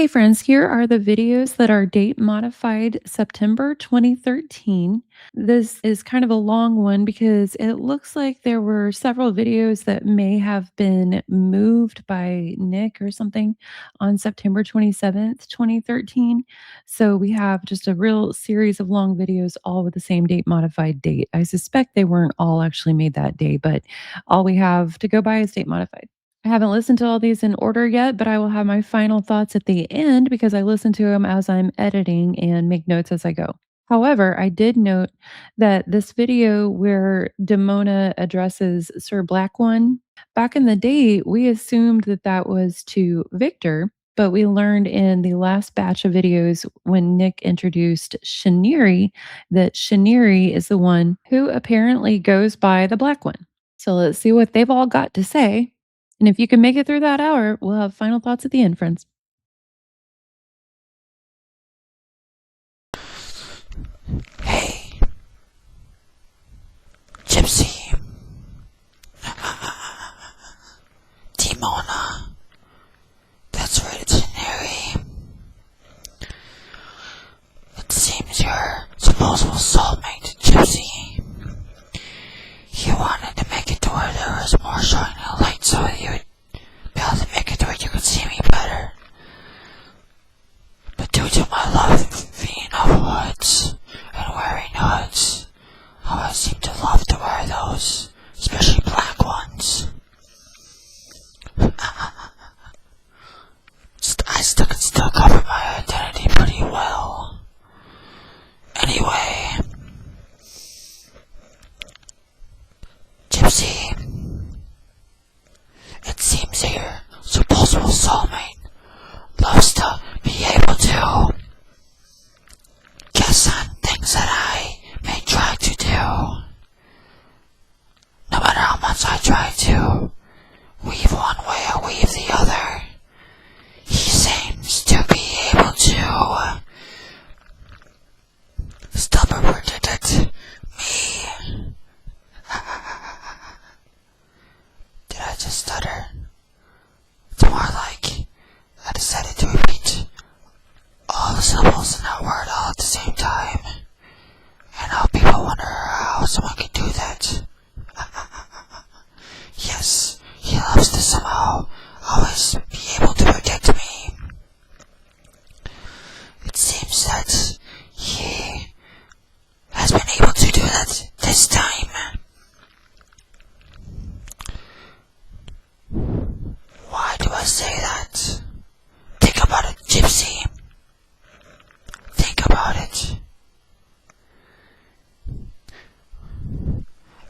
Hey friends, here are the videos that are date modified September 2013. This is kind of a long one because it looks like there were several videos that may have been moved by Nick or something on September 27th, 2013. So we have just a real series of long videos, all with the same date modified date. I suspect they weren't all actually made that day, but all we have to go by is date modified. I haven't listened to all these in order yet, but I will have my final thoughts at the end because I listen to them as I'm editing and make notes as I go. However, I did note that this video where Demona addresses Sir Black One, back in the day, we assumed that that was to Victor, but we learned in the last batch of videos when Nick introduced Shaniri that Shaniri is the one who apparently goes by the Black One. So let's see what they've all got to say. And if you can make it through that hour, we'll have final thoughts at the end, friends. Hey, Gypsy, Timona, that's right, it's Harry. It seems your supposable soulmate, Gypsy. You wanted to make it to where there was more shining light so you would be able to make it to where you could see me better. But due to my love of being of hoods and wearing hoods, I always seem to love to wear those, especially black ones. I can still cover my identity pretty well. Anyway, Gypsy, it seems that your supposable soulmate loves to be able to guess on things that I may try to do. No matter how much I try to weave one way or weave the other, he seems to be able to still predict me. Did I just stutter? It's more like I decided to repeat all the syllables in that word all at the same time. And now people wonder how someone can do that. Yes, he loves to somehow always be able to protect me. It seems that he has been able to do that this time. Why do I say that? Think about it, Gypsy. Think about it.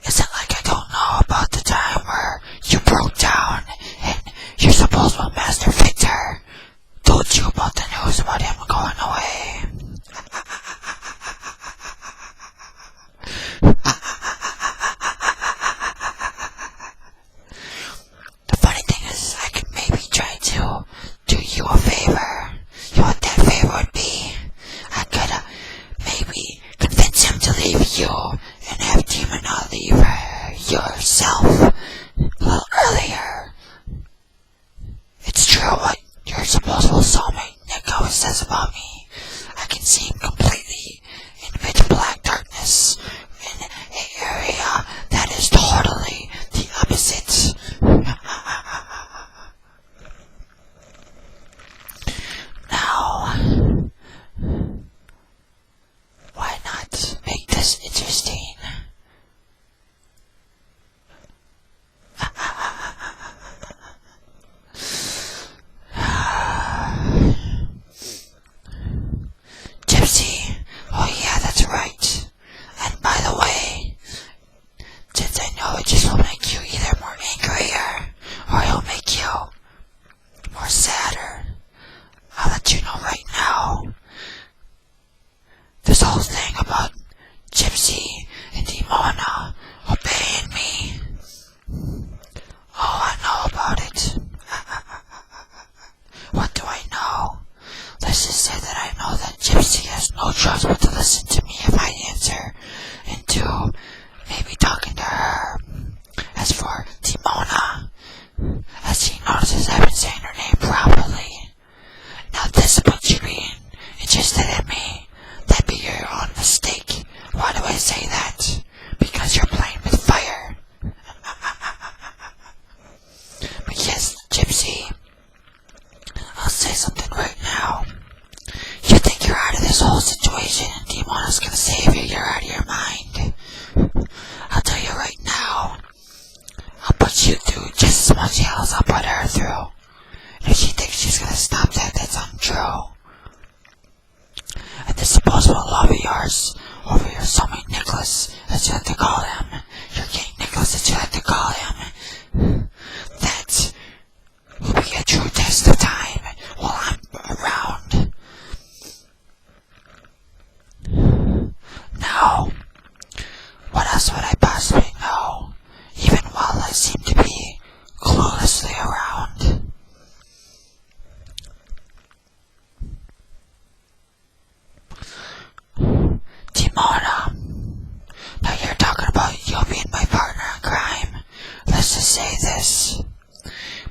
Is it like I don't know about the time where you broke down and your supposed master Victor told you about the news about him going away? The funny thing is, I could maybe try to do you a favor. You know what that favor would be? I could maybe convince him to leave you and have Demon not leave yourself a little earlier. It's true what your supposable soulmate Nick always says about me. I can see him completely in pitch black darkness in an area that is totally the opposite. Now, why not make this interesting? Gypsy, say something right now. You think you're out of this whole situation and Demona's gonna save you, you're out of your mind. I'll tell you right now, I'll put you through just as much hell as I'll put her through. And if she thinks she's gonna stop that, that's untrue. And this supposable love of yours over your soulmate Nicholas, as you like to call him, your King Nicholas, as you like to call him, that will be a true test of time while I'm around. Now, what else would I possibly know, even while I seem to be cluelessly around? Demona, now you're talking about you being my partner in crime. Let's just say this.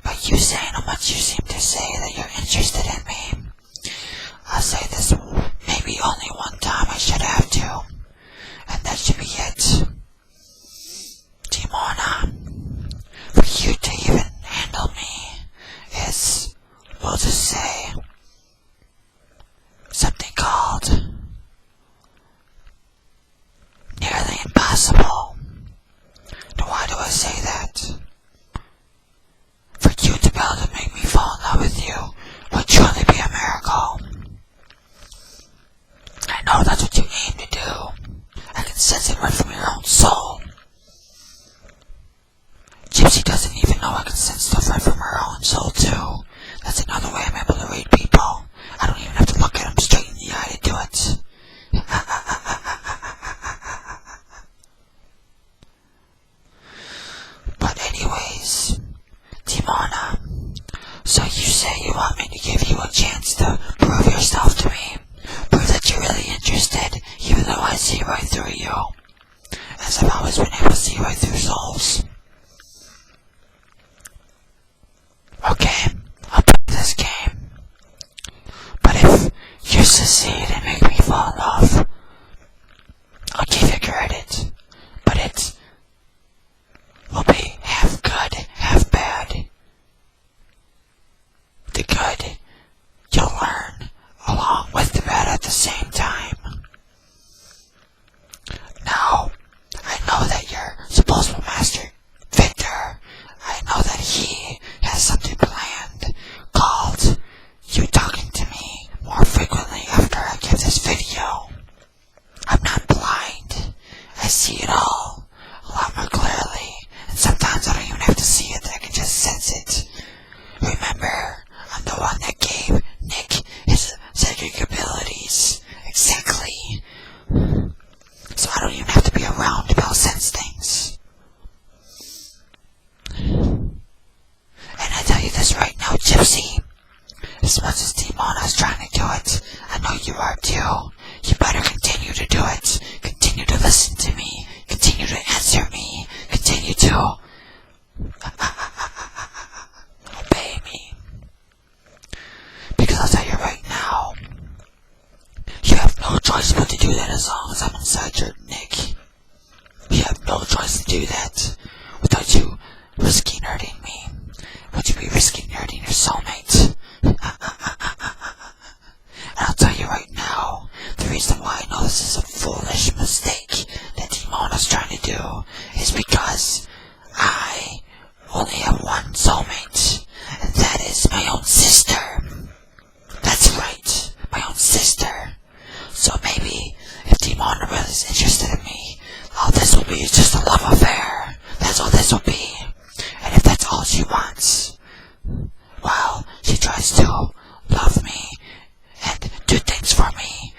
By you saying how much you seem to say that you're interested in me, I'll say this maybe only one time I should have to, and that should be it. Demona, for you to even handle me is, we'll just say, something called nearly impossible. Now why do I say that? For you to be able to make me fall in love with you would truly be a miracle. I know that's what you aim to do. I can sense it right from your own soul. Gypsy doesn't even know I can sense stuff right from her own soul too. That's another way I'm able to read people. I don't even have to look at them straight in the eye to do it. But anyways, Demona, so you say you want me to give you a chance to prove yourself to me, prove that you're really interested, even though I see right through you, as I've always been able to see right through souls. Okay, I'll play this game, but if you succeed and make me fall in love, I'll give you credit, but it will be half good, half bad. The good you'll learn along with the bad at the same time. Now, I know that your supposable master, Victor, I know that he has something planned called you talking to me more frequently after I give this video. I'm not blind. I see it all a lot more clearly, and sometimes I don't even have to see it, I can just sense it. Remember, I'm the one that gave Nick his psychic abilities. Exactly. So I don't even have to be around to be able to sense things. And I tell you this right now, Gypsy, as much as Demona's trying to do it, I know you are too. You better continue to do it. Continue to listen to me. Continue to answer me. Continue to obey me. Because I'll tell you right now, you have no choice but to do that as long as I'm inside your Nick. You have no choice to do that without you risking hurting me. Would you be risking hurting your soulmate? And I'll tell you right now, the reason why I know this is a foolish mistake that Demona's trying to do is because I only have one soulmate, and that is my own sister. That's right, my own sister. So maybe if Demona really is interested in me, all this will be just a love affair. That's all this will be. And if that's all she wants, well, she tries to love me and do things for me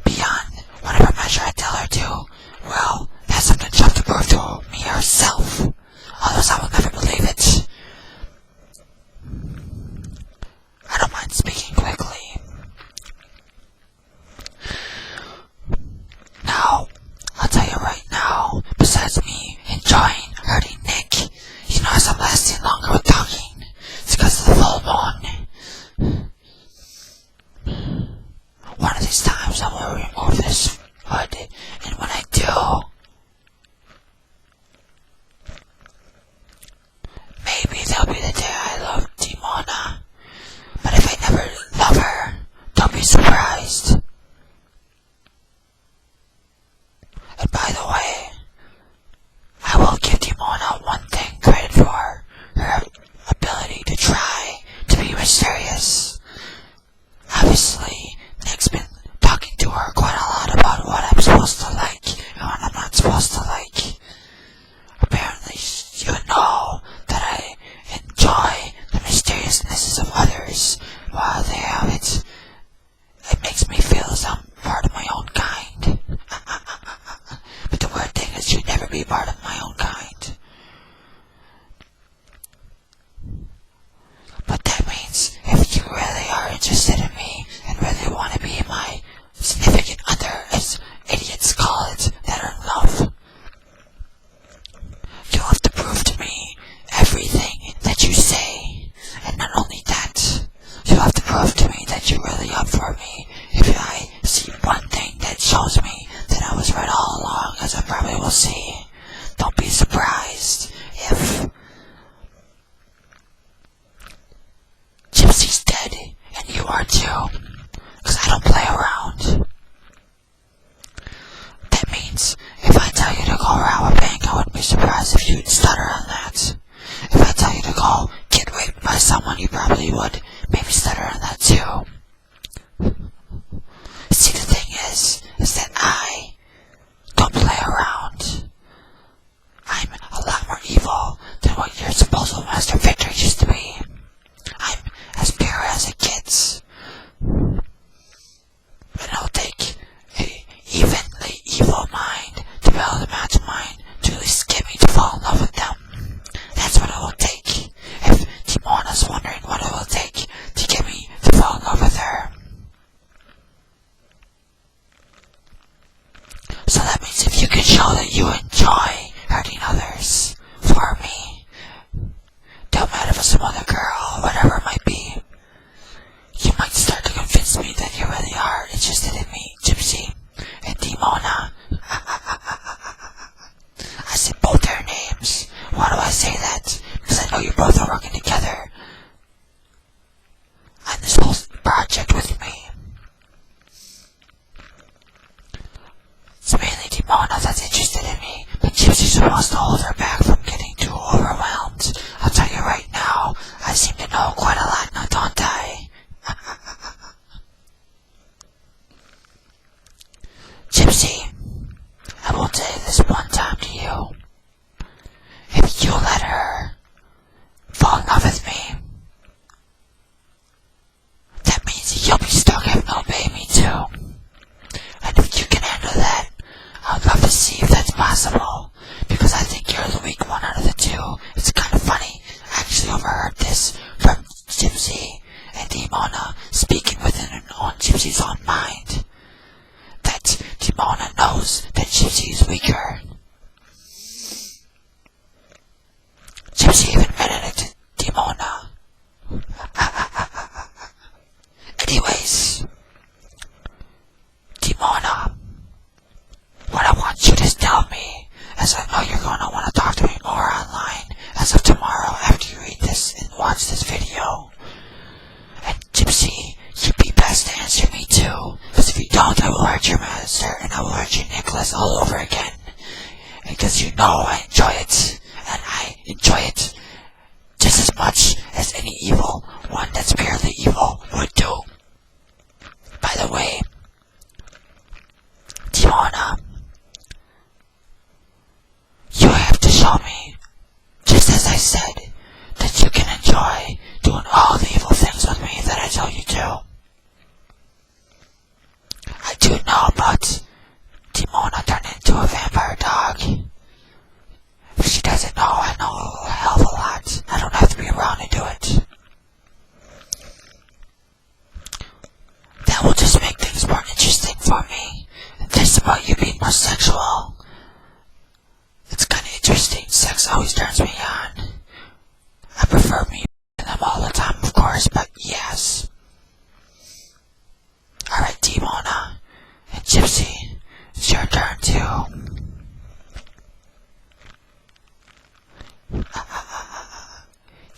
beyond whatever measure I tell her to, well, that's something she'll have to prove to me herself. Otherwise I will never believe it. I don't mind speaking quickly. Now, I'll tell you right now, besides me enjoying hurting Nick, you notice I'm lasting longer with talking. It's because of the full moon. One of these times I will remove this hood, and when I do, maybe that'll be the day I love Demona. But if I never that you're really up for me. If I see one thing that shows me that I was right all along, as I probably will see, don't be surprised if Gypsy's dead and you are too, because I don't play around. That means if I tell you to go rob a bank, I wouldn't be surprised if you'd stutter on that. If I tell you to go get raped by someone, you probably would maybe stutter on that too. See, the thing is that I don't play around. I'm a lot more evil than what your supposed Master Victor used to be. I'm as pure as it gets. And it'll take a evenly evil mind to be able to match mine to at least get me to fall in love with them. That's what it will take. If Timona's wondering what it will take to get me to fall in love with her. So that means if you can show that you enjoy hurting others for me, don't matter if it's some other girl or whatever it might be, you might start to convince me that you really are interested in me, Gypsy and Timona. I said both their names. Why do I say that? Because I know you both are working together on this whole project with me. It's mainly Timona that's interested in me, but Gypsy's supposed to hold her back from getting too overwhelmed. I'll tell you right now, I seem to know quite a lot now, don't I? Gypsy, I will say this one time to you. If you let her fall in love with me, that means you'll be stuck having to obey me too. And if you can handle that, I'd love to see if that's possible, because I think you're the weak one out of the two. It's kind of funny. I actually overheard this from Gypsy and Timona speaking within Gypsy's own mind. That Timona knows that Gypsy is weaker. Gypsy even admitted it to Timona. Anyways, Timona, what I want you to tell me, as I know you're going to want to talk to me more online as of tomorrow after you read this and watch this video. And Gypsy, you'd be best to answer me too, because if you don't, I will hurt your master and I will hurt your Nicholas all over again. Because you know I enjoy it, and I enjoy it just as much as any evil one that's purely evil would do. By the way, Timona, you have to show me, just as I said, that you can enjoy doing all the evil things with me that I tell you to. I do know about Timona turning into a vampire dog. If she doesn't know, I know a hell of a lot. I don't have to be around to do it. That will just make things more interesting for me. And this about you being more sexual. It's kind of interesting. Sex always turns me on. I prefer me and them all the time, of course, but yes. Alright, Timona and Gypsy, it's your turn too.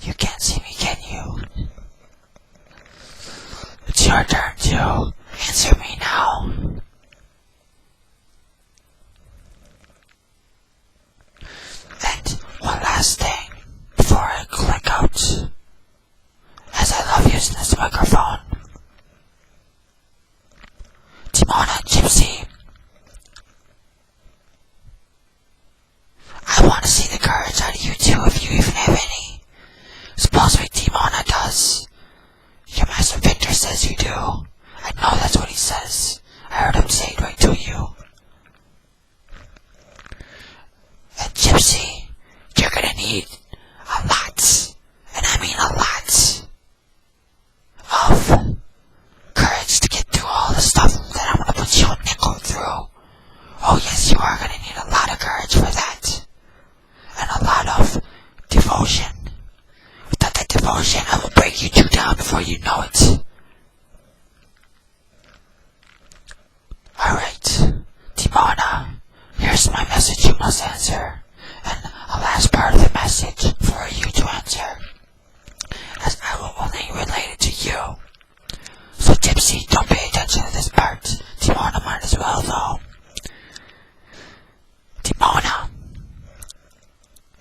You can't see me, can you? It's your turn to answer me now. And one last thing before I click out, as I love using this microphone. Timona and Gypsy, I want to see the courage out of you two if you even have any. Supposedly Timona does. Your Master Victor says you do. I know that's what he says. I heard him say it right to you. And Gypsy, you're gonna need a lot, and I mean a lot, of courage to get through all the stuff that I'm gonna put you and Nico through. Oh yes, you are gonna need a lot of courage for that. And a lot of devotion. Without that devotion, I will break you two down before you know it. attention to this part. Timona might as well, though. Timona,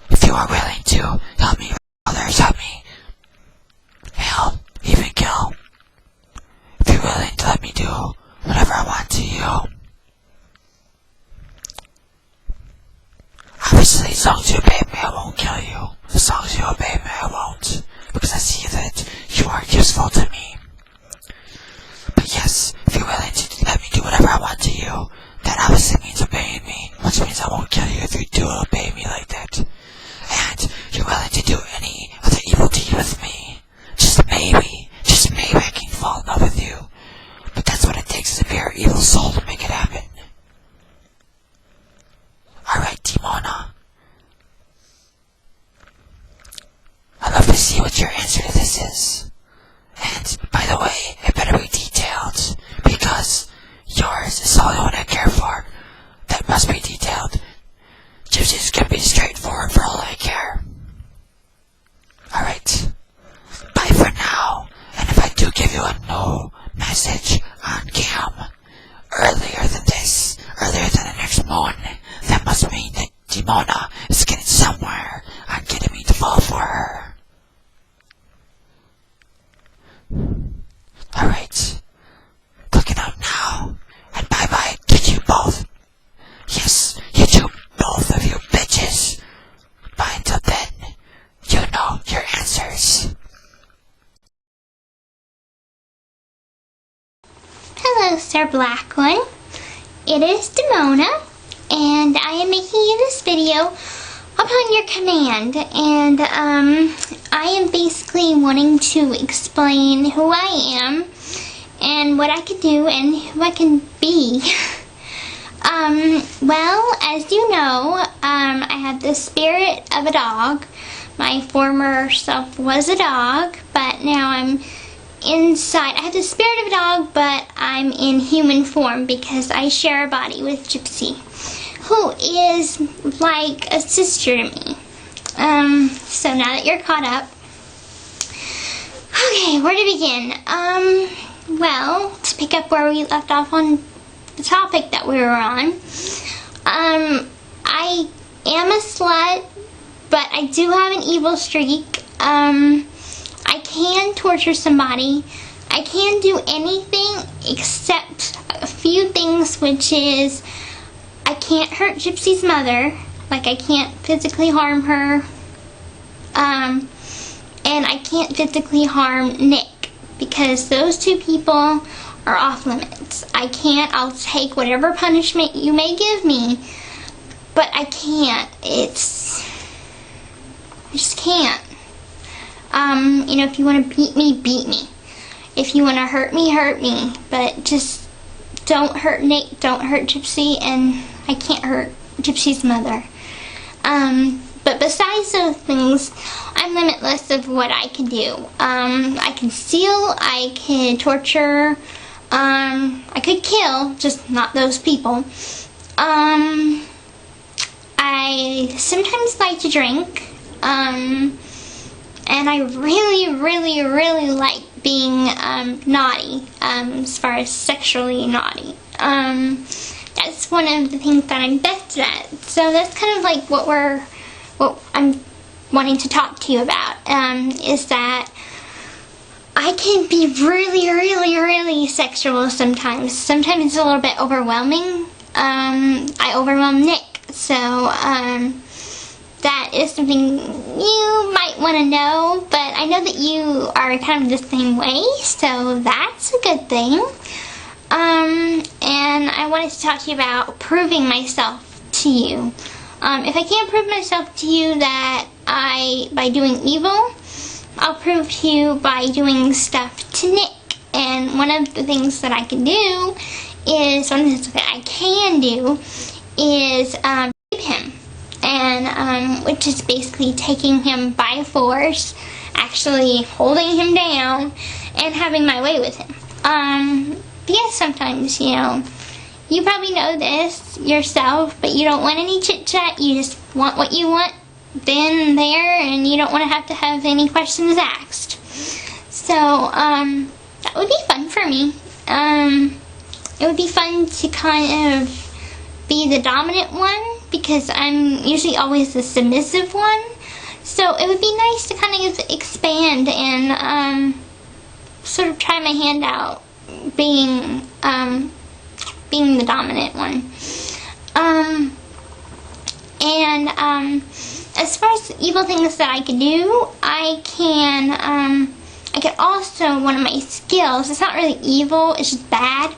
if you are willing to help me, others help me, hell, even kill. If you're willing to let me do whatever I want to you. Obviously, as long as you obey me, I won't kill you. As long as you obey me, I won't. Because I see that you are useful to me. But yes, if you're willing to let me do whatever I want to you, that obviously means obeying me, which means I won't kill you if you do obey me like that. And you're willing to do any other evil deed with me. Just maybe I can fall in love with you. But that's what it takes is a pure evil soul to make it happen. Alright, Timona. I'd love to see what your answer to this is. And, by the way, it better be detailed, because yours is all the one I care for. That must be detailed. Gypsies can be straightforward for all I care. Alright. Bye for now. And if I do give you a no message on cam earlier than the next morning, that must mean that Timona is getting somewhere on getting me to fall for her. Alright. Clicking out now. And bye-bye to you both. Yes, you two, both of you bitches. Bye until then. You know your answers. Hello, Sir Black One. It is Demona, and I am making you this video upon your command, and I am basically wanting to explain who I am and what I can do and who I can be. Well, as you know, I have the spirit of a dog. My former self was a dog, but now I'm inside. I have the spirit of a dog, but I'm in human form because I share a body with Gypsy, who is like a sister to me. So now that you're caught up, okay, where to begin? Well, to pick up where we left off on the topic that we were on, I am a slut, but I do have an evil streak. I can torture somebody. I can do anything except a few things, which is I can't hurt Gypsy's mother. Like, I can't physically harm her. And I can't physically harm Nick, because those two people are off limits. I'll take whatever punishment you may give me, but I can't. I just can't. You know, if you want to beat me, beat me. If you want to hurt me, but just don't hurt Nick, don't hurt Gypsy, and I can't hurt Gypsy's mother. But besides those things, I'm limitless of what I can do. I can steal, I can torture, I could kill, just not those people. I sometimes like to drink, and I really like being naughty, as far as sexually naughty. That's one of the things that I'm best at. So that's kind of like what I'm wanting to talk to you about, is that I can be really sexual sometimes. Sometimes it's a little bit overwhelming. I overwhelm Nick, so that is something you might want to know, but I know that you are kind of the same way, so that's a good thing. And I wanted to talk to you about proving myself to you. If I can't prove myself to you that by doing evil, I'll prove to you by doing stuff to Nick. And one of the things that I can do is, rape him. And, which is basically taking him by force, actually holding him down, and having my way with him. Because sometimes, you know, you probably know this yourself, but you don't want any chit-chat. You just want what you want then and there, and you don't want to have any questions asked. So, that would be fun for me. It would be fun to kind of be the dominant one, because I'm usually always the submissive one. So it would be nice to kind of expand and sort of try my hand out being the dominant one. As far as evil things that I can do, I can also, one of my skills, it's not really evil, it's just bad,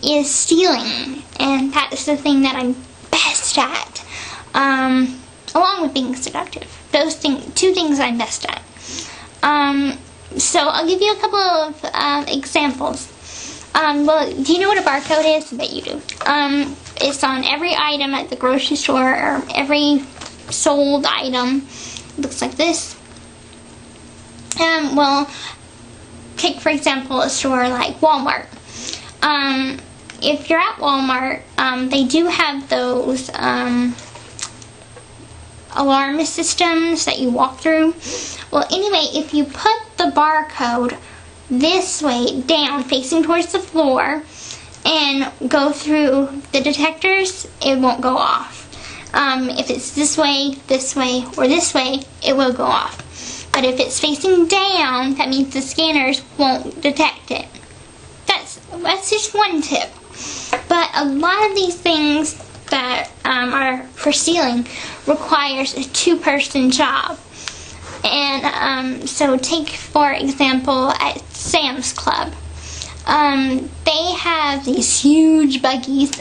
is stealing. And that's the thing that I'm best at, along with being seductive. Those two things I'm best at. So I'll give you a couple of examples. Well, do you know what a barcode is? I bet you do. It's on every item at the grocery store, or every sold item. It looks like this. Well, take for example a store like Walmart. If you're at Walmart, they do have those alarm systems that you walk through. Well, anyway, if you put the barcode this way down, facing towards the floor, and go through the detectors, it won't go off. If it's this way, or this way, it will go off. But if it's facing down, that means the scanners won't detect it. That's just one tip. But a lot of these things that are for stealing requires a two-person job. And so take, for example, at Sam's Club. They have these huge buggies.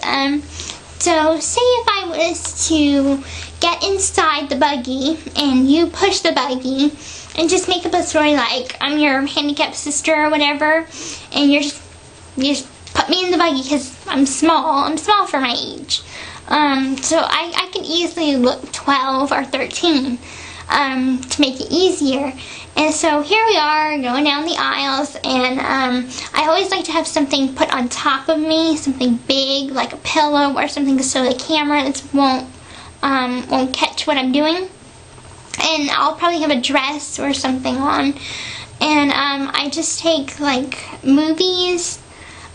So say if I was to get inside the buggy and you push the buggy and just make up a story like I'm your handicapped sister or whatever, and you just put me in the buggy because I'm small for my age. So I can easily look 12 or 13 to make it easier. And so here we are going down the aisles, and I always like to have something put on top of me, something big like a pillow or something, so the cameras won't catch what I'm doing. And I'll probably have a dress or something on, and I just take like movies,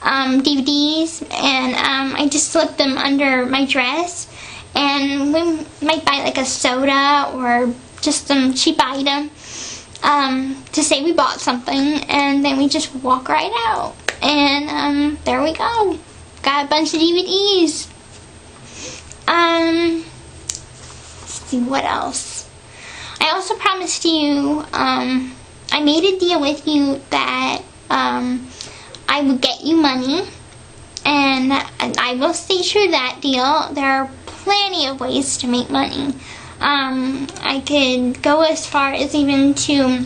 DVDs, and I just slip them under my dress, and we might buy like a soda or just some cheap item to say we bought something, and then we just walk right out, and there we go, got a bunch of DVDs. Let's see what else. I also promised you, I made a deal with you that I would get you money, and I will stay true to that deal. There are plenty of ways to make money. I could go as far as even to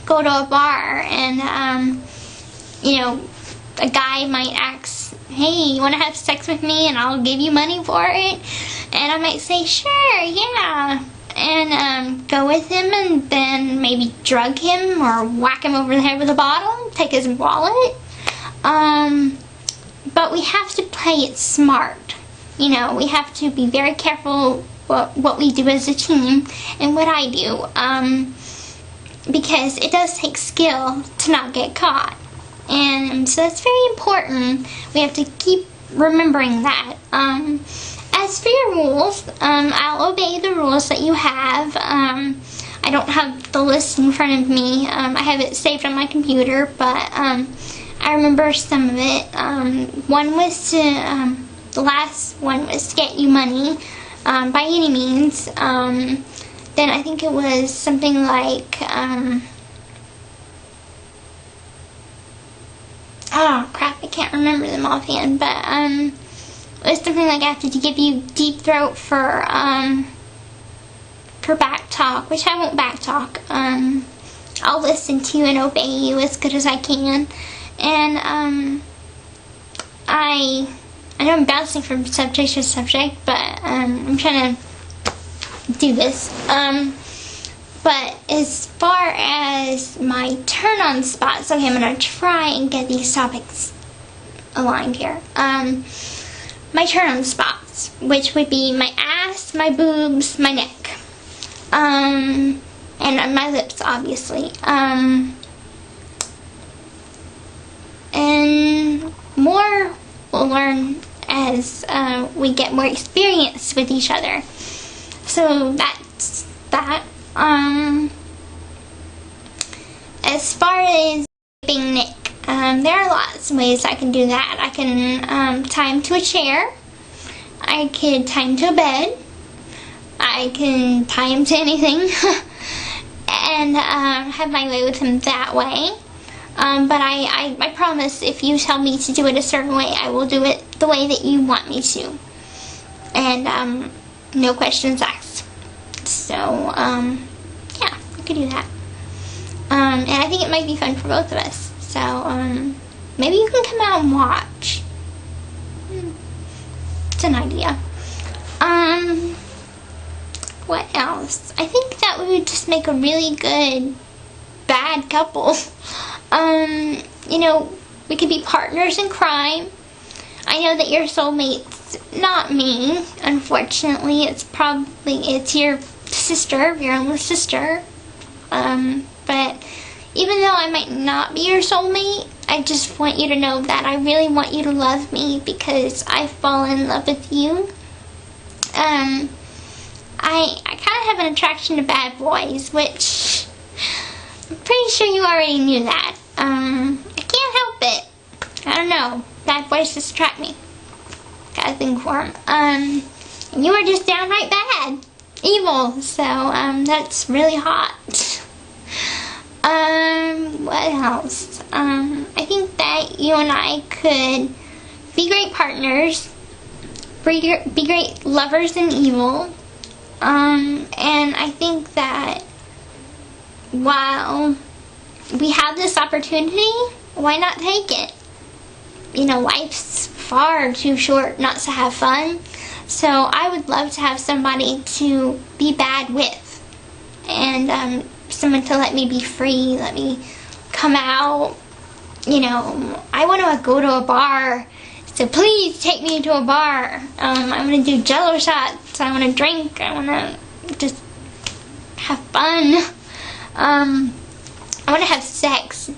go to a bar and, you know, a guy might ask, hey, you want to have sex with me and I'll give you money for it? And I might say, sure, yeah. And go with him and then maybe drug him or whack him over the head with a bottle, take his wallet. But we have to play it smart. You know, we have to be very careful what we do as a team and what I do, because it does take skill to not get caught, and so that's very important. We have to keep remembering that. As for your rules, I'll obey the rules that you have. I don't have the list in front of me. I have it saved on my computer, but I remember some of it. One was to, the last one was to get you money. By any means. Then I think it was something like, oh crap, I can't remember them offhand, but it was something like I have to give you deep throat for back talk, which I won't back talk. I'll listen to you and obey you as good as I can. And I know I'm bouncing from subject to subject, but I'm trying to do this. But as far as my turn-on spots, okay, I'm going to try and get these topics aligned here. My turn-on spots, which would be my ass, my boobs, my neck, and my lips, obviously. And more we'll learn as we get more experience with each other. So that's that. As far as being Nick, there are lots of ways I can do that. I can tie him to a chair. I could tie him to a bed. I can tie him to anything and have my way with him that way. But I promise, if you tell me to do it a certain way, I will do it the way that you want me to. And no questions asked. So, yeah, I could do that. And I think it might be fun for both of us. So, maybe you can come out and watch. It's an idea. What else? I think that we would just make a really good bad couple. You know, we could be partners in crime. I know that your soulmate's not me, unfortunately. It's your sister, your only sister. But even though I might not be your soulmate, I just want you to know that I really want you to love me because I fall in love with you. I kind of have an attraction to bad boys, which I'm pretty sure you already knew that. I can't help it. I don't know. Bad boys just attract me. Got a thing for them. And you are just downright bad. Evil. So, that's really hot. What else? I think that you and I could be great partners. Be great lovers in evil. And I think that while we have this opportunity, why not take it? You know, life's far too short not to have fun. So I would love to have somebody to be bad with. And someone to let me be free, let me come out. You know, I want to go to a bar. So please take me to a bar. I want to do jello shots. I want to drink. I want to just have fun. I want to have sex.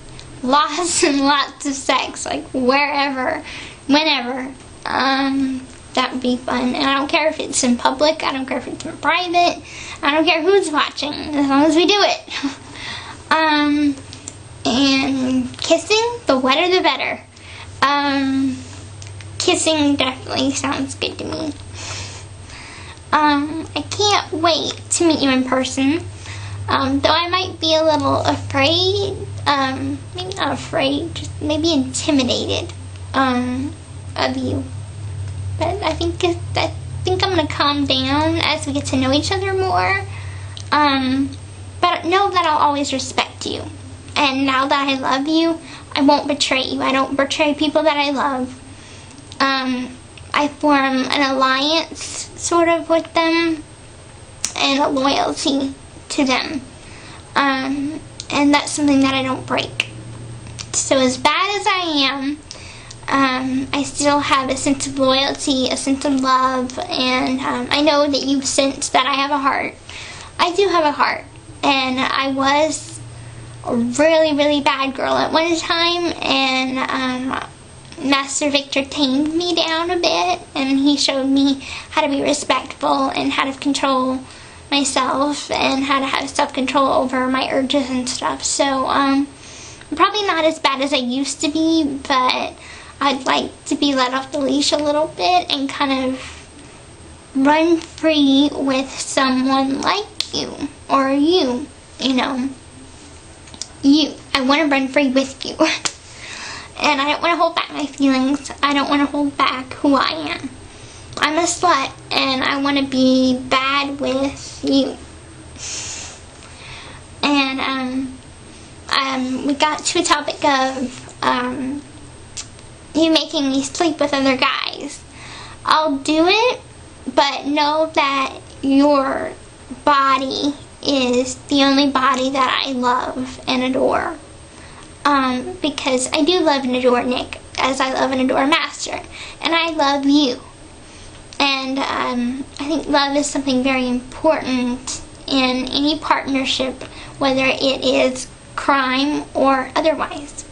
Lots and lots of sex. Like wherever, whenever. That would be fun. And I don't care if it's in public. I don't care if it's in private. I don't care who's watching. As long as we do it. And kissing, the wetter the better. Kissing definitely sounds good to me. I can't wait to meet you in person. Though I might be a little afraid, maybe not afraid, just maybe intimidated, of you. But I think I'm gonna calm down as we get to know each other more. But know that I'll always respect you. And now that I love you, I won't betray you. I don't betray people that I love. I form an alliance, sort of, with them, and a loyalty to them. And that's something that I don't break. So as bad as I am, I still have a sense of loyalty, a sense of love, and I know that you've sensed that I have a heart. I do have a heart, and I was a really, really bad girl at one time, and Master Victor tamed me down a bit, and he showed me how to be respectful and how to control myself and how to have self-control over my urges and stuff. So I'm probably not as bad as I used to be, but I'd like to be let off the leash a little bit and kind of run free with someone like you, or you know. I want to run free with you. And I don't want to hold back my feelings. I don't want to hold back who I am. I'm a slut, and I want to be bad with you. And we got to a topic of you making me sleep with other guys. I'll do it, but know that your body is the only body that I love and adore. Because I do love and adore Nick, as I love and adore Master. And I love you. And I think love is something very important in any partnership, whether it is crime or otherwise.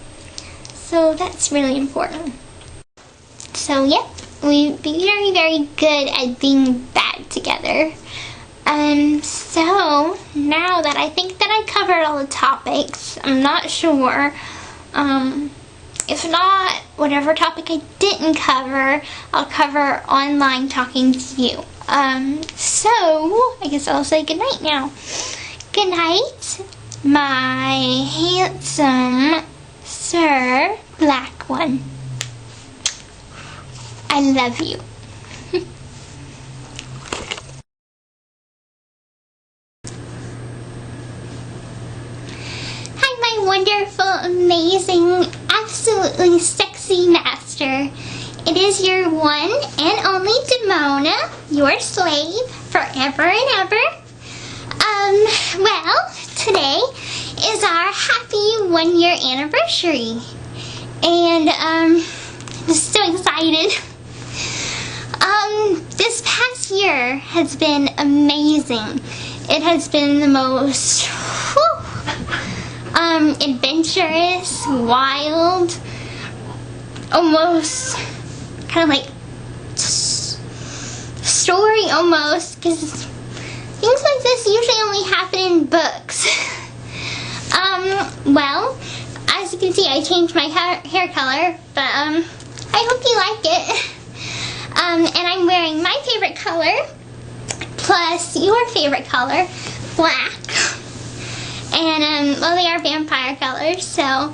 So that's really important. So yep, we'd be very, very good at being bad together. So now that I think that I covered all the topics, I'm not sure. If not, whatever topic I didn't cover, I'll cover online talking to you. So I guess I'll say goodnight now. Good night, my handsome Sir Black One. I love you. Hi, my wonderful, amazing, absolutely sexy master. It is your one and only Demona, your slave, forever and ever. Well, today is our happy 1 year anniversary. And, I'm so excited. This past year has been amazing. It has been the most, adventurous, wild, almost kind of like story almost, because things like this usually only happen in books. Well, as you can see, I changed my hair color, but I hope you like it. And I'm wearing my favorite color plus your favorite color, black. And well, they are vampire colors, so.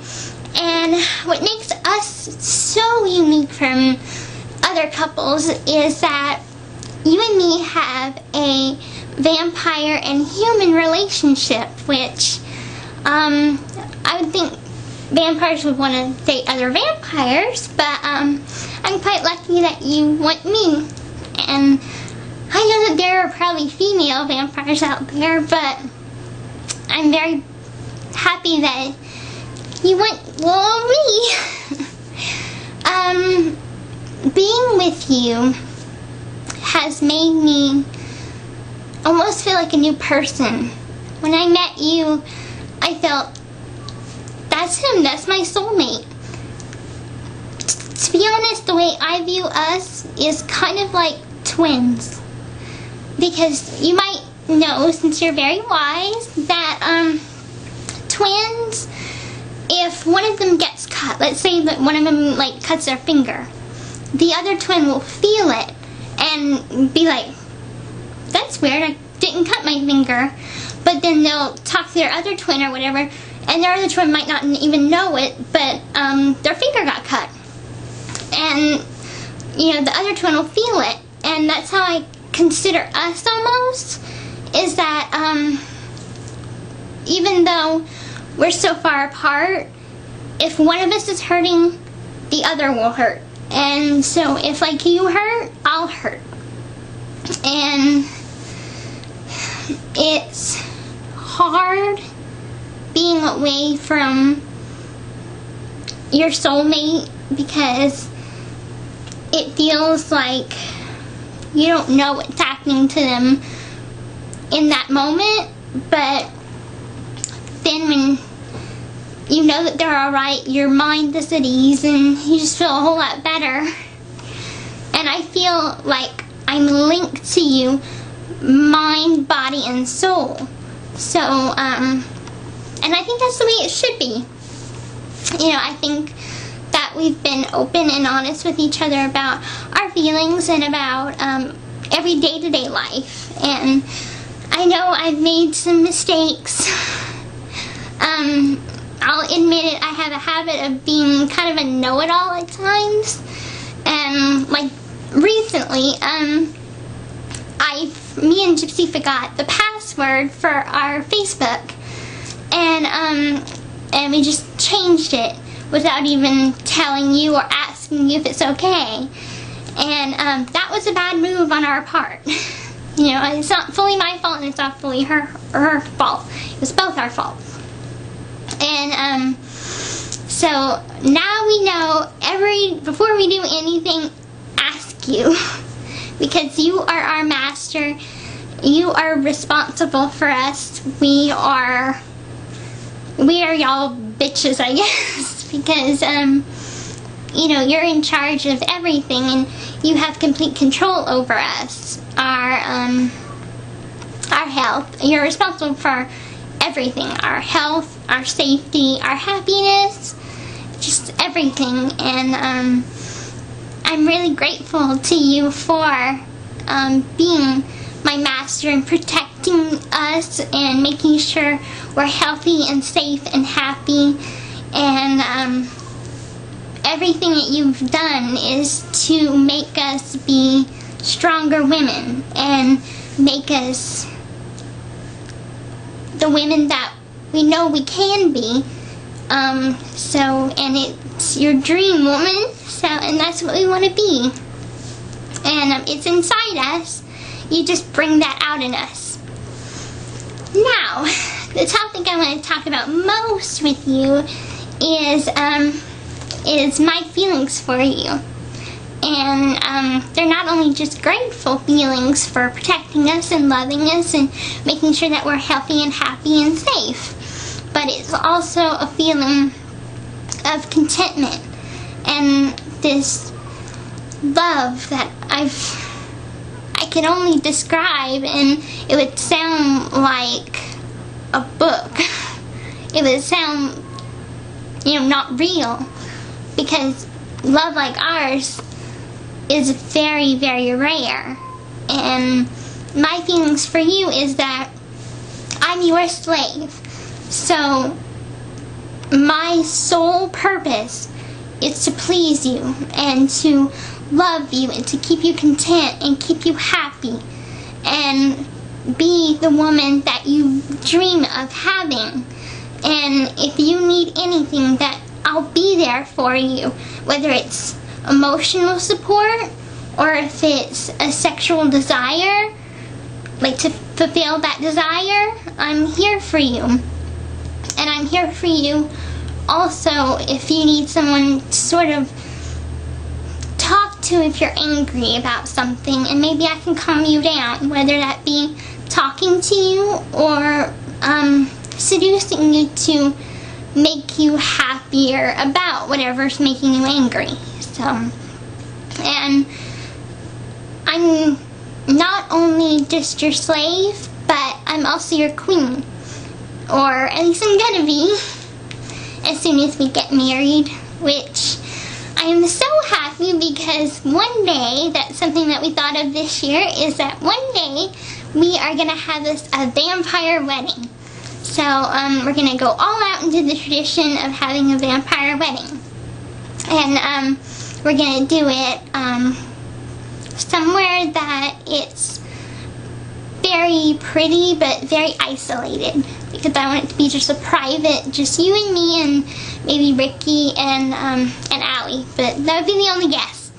And what makes us so unique from other couples is that you and me have a vampire and human relationship, which I would think vampires would want to date other vampires, but I'm quite lucky that you want me. And I know that there are probably female vampires out there, but I'm very happy that you want, well, me. Being with you has made me almost feel like a new person. When I met you, I felt, that's him, that's my soulmate. To be honest, the way I view us is kind of like twins. Because you might know, since you're very wise, that twins, if one of them gets cut, let's say that one of them like cuts their finger, the other twin will feel it and be like, that's weird, I didn't cut my finger. But then they'll talk to their other twin or whatever, and their other twin might not even know it, but their finger got cut. And, you know, the other twin will feel it. And that's how I consider us almost, is that even though we're so far apart, if one of us is hurting, the other will hurt. And so if like you hurt, I'll hurt. And it's hard being away from your soulmate because it feels like you don't know what's happening to them in that moment, but then when you know that they're alright, your mind is at ease and you just feel a whole lot better. And I feel like I'm linked to you, mind, body, and soul. So, and I think that's the way it should be. You know, I think that we've been open and honest with each other about our feelings and about every day-to-day life. And I know I've made some mistakes. I'll admit it, I have a habit of being kind of a know-it-all at times. And like recently, me and Gypsy forgot the password for our Facebook, and we just changed it without even telling you or asking you if it's okay. And that was a bad move on our part. You know, it's not fully my fault and it's not fully her fault. It was both our faults. And so now we know before we do anything, ask you. Because you are our master. You are responsible for us. We are y'all bitches, I guess. Because you know, you're in charge of everything and you have complete control over us, our health. You're responsible for everything, our health, our safety, our happiness, just everything. And I'm really grateful to you for being my master and protecting us and making sure we're healthy and safe and happy. And everything that you've done is to make us be stronger women and make us the women that we know we can be. And it's your dream, woman. And that's what we want to be. And it's inside us. You just bring that out in us. Now, the topic I want to talk about most with you is my feelings for you. And they're not only just grateful feelings for protecting us and loving us and making sure that we're healthy and happy and safe, but it's also a feeling of contentment and this love that I can only describe, and it would sound like a book. It would sound, not real, because love like ours is very, very rare. And my feelings for you is that I'm your slave. So my sole purpose is to please you and to love you and to keep you content and keep you happy and be the woman that you dream of having. And if you need anything, that I'll be there for you, whether it's emotional support or if it's a sexual desire, like to fulfill that desire. I'm here for you. And I'm here for you also if you need someone to sort of talk to if you're angry about something, and maybe I can calm you down, whether that be talking to you or seducing you to make you happier about whatever's making you angry. So, and I'm not only just your slave, but I'm also your queen. Or at least I'm gonna be as soon as we get married, which I am so happy because one day, that's something that we thought of this year, is that one day we are gonna have a vampire wedding. So we're gonna go all out into the tradition of having a vampire wedding. And we're gonna do it somewhere that it's very pretty but very isolated, because I want it to be just a private, just you and me and maybe Ricky and Allie, but that would be the only guest.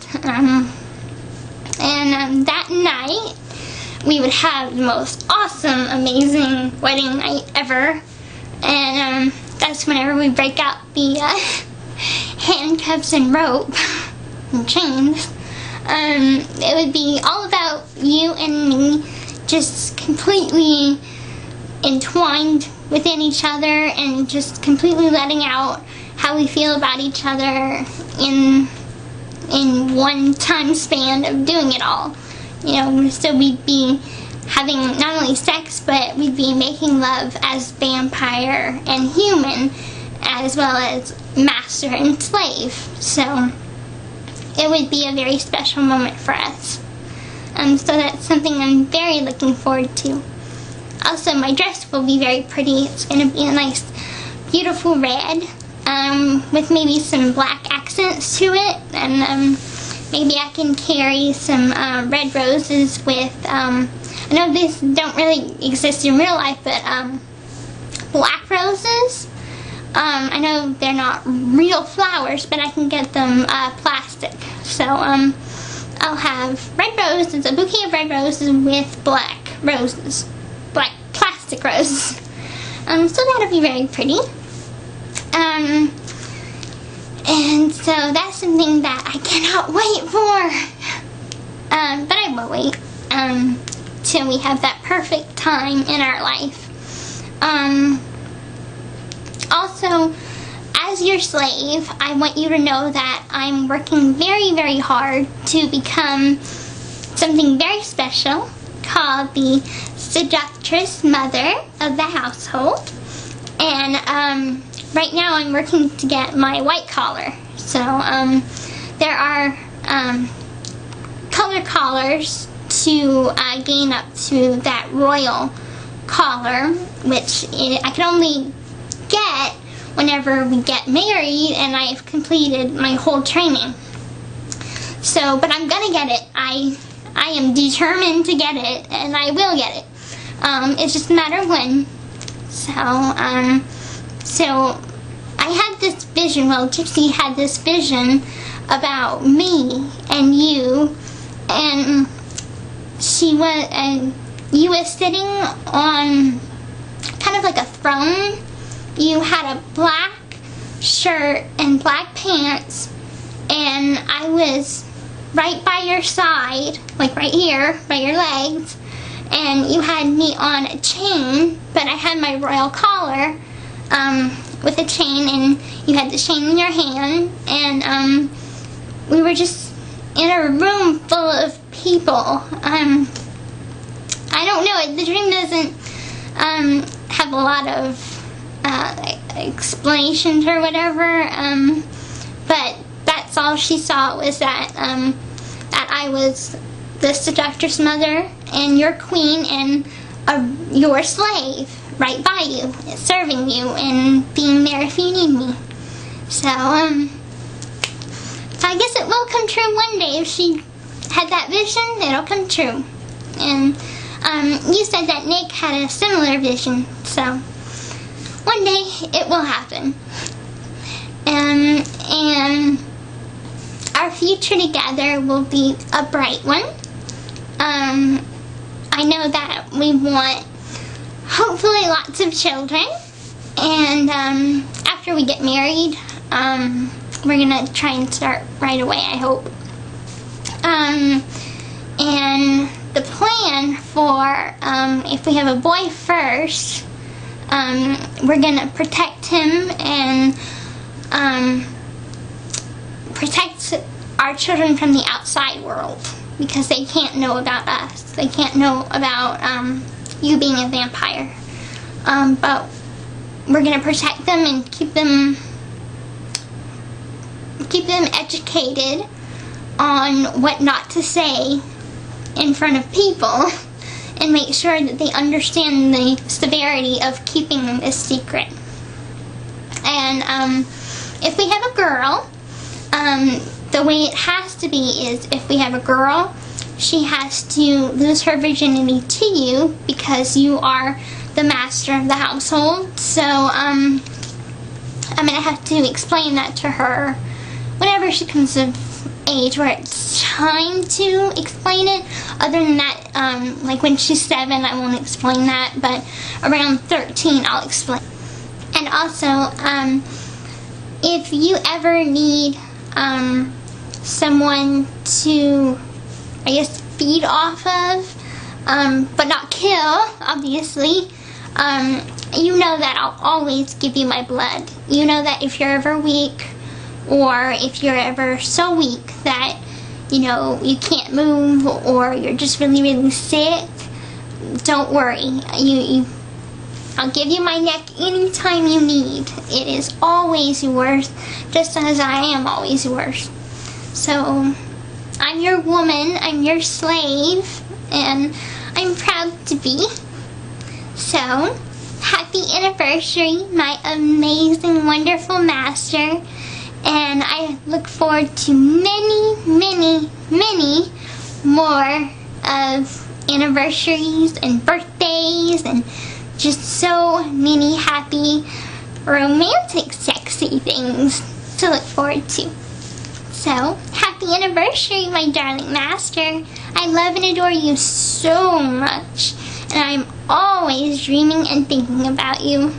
And that night we would have the most awesome, amazing wedding night ever. And that's whenever we break out the handcuffs and rope and chains. It would be all about you and me, just completely entwined within each other and just completely letting out how we feel about each other in one time span of doing it all. So we'd be having not only sex, but we'd be making love as vampire and human, as well as master and slave. So it would be a very special moment for us. So that's something I'm very looking forward to. Also, my dress will be very pretty. It's going to be a nice, beautiful red, with maybe some black accents to it, and maybe I can carry some red roses with, I know these don't really exist in real life, but black roses. I know they're not real flowers, but I can get them plastic. So I'll have red roses, a bouquet of red roses with black roses, black plastic roses. So that'll be very pretty. And so that's something that I cannot wait for. But I will wait till we have that perfect time in our life. Also, as your slave, I want you to know that I'm working very, very hard to become something very special called the seductress mother of the household. And right now I'm working to get my white collar. So there are color collars to gain up to that royal collar, which I can only get whenever we get married and I've completed my whole training. So, but I'm gonna get it. I am determined to get it, and I will get it. It's just a matter of when. So I had this vision, well, Gypsy had this vision about me and you, and you was sitting on kind of like a throne. You had a black shirt and black pants, and I was right by your side, like right here, by your legs, and you had me on a chain, but I had my royal collar with a chain, and you had the chain in your hand, and we were just in a room full of people. I don't know, the dream doesn't have a lot of explanations or whatever, but that's all she saw, was that that I was the seductress mother and your queen and your slave right by you, serving you and being there if you need me. So I guess it will come true one day. If she had that vision, it'll come true. And you said that Nick had a similar vision, so one day it will happen. And our future together will be a bright one. I know that we want, hopefully, lots of children. And after we get married, we're gonna try and start right away, I hope. And the plan for if we have a boy first, we're gonna protect him and protect our children from the outside world, because they can't know about us. They can't know about you being a vampire. But we're gonna protect them and keep them educated on what not to say in front of people, and make sure that they understand the severity of keeping this secret. And if we have a girl, the way it has to be is, if we have a girl, she has to lose her virginity to you, because you are the master of the household. So I'm gonna have to explain that to her whenever she comes of age where it's time to explain it. Other than that, like when she's 7, I won't explain that, but around 13 I'll explain. And also, if you ever need someone to, I guess, feed off of, but not kill, obviously, you know that I'll always give you my blood. You know that if you're ever weak, or if you're ever so weak that, you know, you can't move, or you're just really, really sick, don't worry. I'll give you my neck anytime you need. It is always yours, just as I am always yours. So, I'm your woman, I'm your slave, and I'm proud to be. So, happy anniversary, my amazing, wonderful master. And I look forward to many, many, many more of anniversaries and birthdays, and just so many happy, romantic, sexy things to look forward to. So, happy anniversary, my darling master. I love and adore you so much, and I'm always dreaming and thinking about you.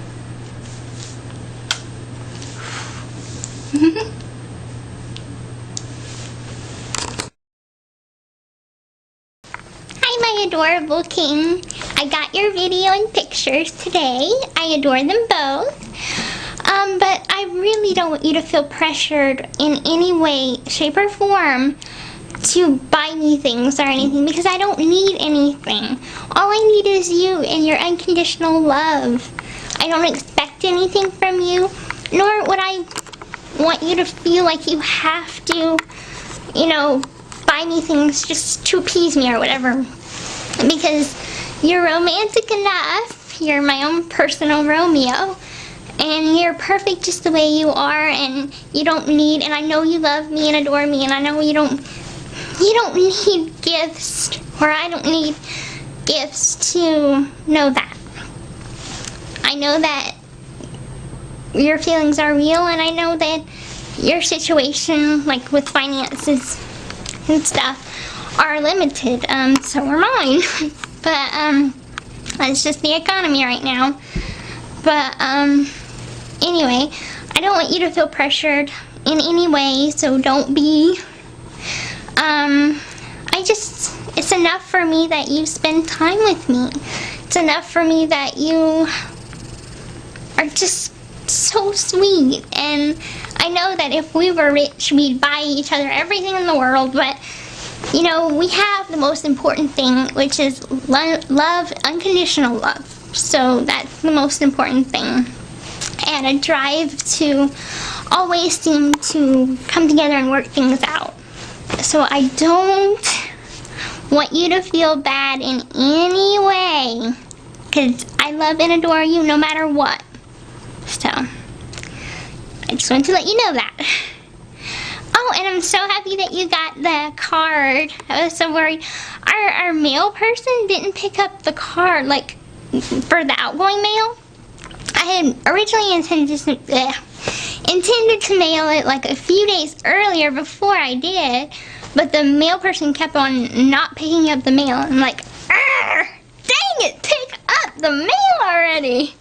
Hi, my adorable king. I got your video and pictures today. I adore them both. But I really don't want you to feel pressured in any way, shape, or form to buy me things or anything, because I don't need anything. All I need is you and your unconditional love. I don't expect anything from you, nor would I want you to feel like you have to, you know, buy me things just to appease me or whatever, because you're romantic enough. You're my own personal Romeo, and you're perfect just the way you are, and you don't need, and I know you love me and adore me, and I know you don't need gifts, or I don't need gifts to know that. I know that your feelings are real, and I know that your situation, like with finances and stuff, are limited. So are mine. But it's just the economy right now. But anyway, I don't want you to feel pressured in any way, so don't be. It's enough for me that you spend time with me. It's enough for me that you are just so sweet. And I know that if we were rich, we'd buy each other everything in the world, but you know, we have the most important thing, which is love, unconditional love. So that's the most important thing. And a drive to always seem to come together and work things out. So I don't want you to feel bad in any way, because I love and adore you no matter what. So I just wanted to let you know that. Oh, and I'm so happy that you got the card. I was so worried. Our mail person didn't pick up the card, like, for the outgoing mail. I had originally intended to mail it like a few days earlier before I did, but the mail person kept on not picking up the mail. I'm like, dang it, pick up the mail already.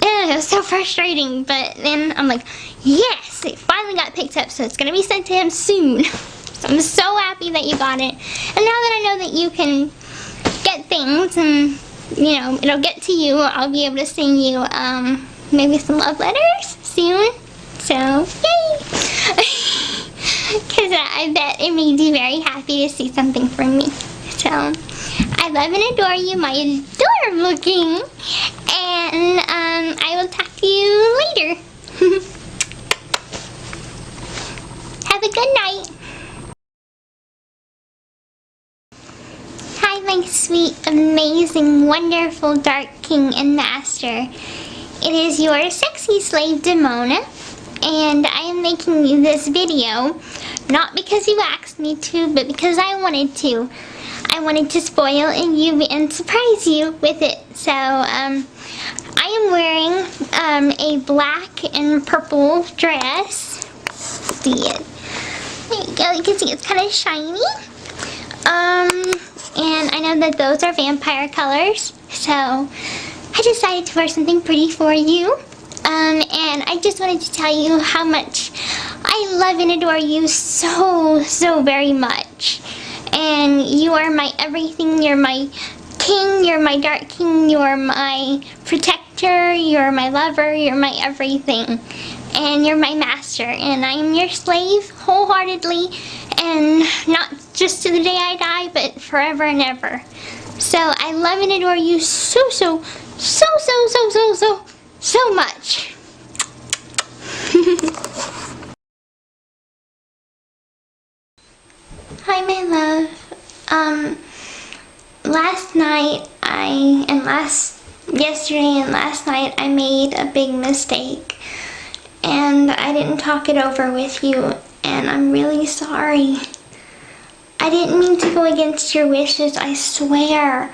And it was so frustrating, but then I'm like, yes, it finally got picked up, so it's going to be sent to him soon. So I'm so happy that you got it. And now that I know that you can get things and, you know, it'll get to you, I'll be able to send you maybe some love letters soon. So, yay! Because I bet it made you very happy to see something from me. So, I love and adore you, my adorable king. And I will talk to you later. Have a good night. Hi, my sweet, amazing, wonderful dark king and master. It is your sexy slave, Demona, and I am making you this video, not because you asked me to, but because I wanted to. I wanted to spoil you and surprise you with it. So, I am wearing a black and purple dress. See it? There you go. You can see it's kind of shiny. And I know that those are vampire colors, so I decided to wear something pretty for you. And I just wanted to tell you how much I love and adore you so, so very much. And you are my everything. You're my king, you're my dark king, you're my protector, you're my lover, you're my everything. And you're my master, and I am your slave wholeheartedly, and not just to the day I die, but forever and ever. So I love and adore you so, so, so, so, so, so, so, so much. Hi, my love. Yesterday and last night I made a big mistake, and I didn't talk it over with you, and I'm really sorry. I didn't mean to go against your wishes, I swear.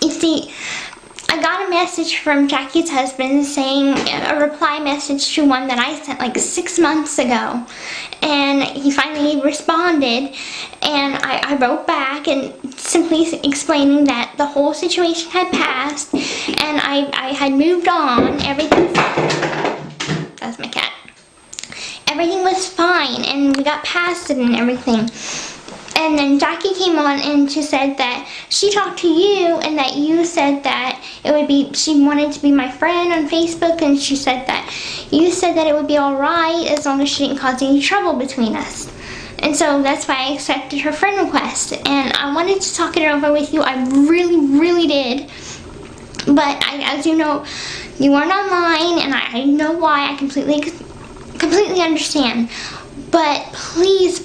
You see, I got a message from Jackie's husband saying, a reply message to one that I sent like 6 months ago. And he finally responded, and I wrote back and simply explaining that the whole situation had passed, and I had moved on. That's my cat. Everything was fine, and we got past it and everything. And then Jackie came on and she said that she talked to you, and that you said that she wanted to be my friend on Facebook, and she said that you said that it would be alright as long as she didn't cause any trouble between us. And so that's why I accepted her friend request, and I wanted to talk it over with you. I really did. But as you know, you weren't online, and I know why. I completely understand. But please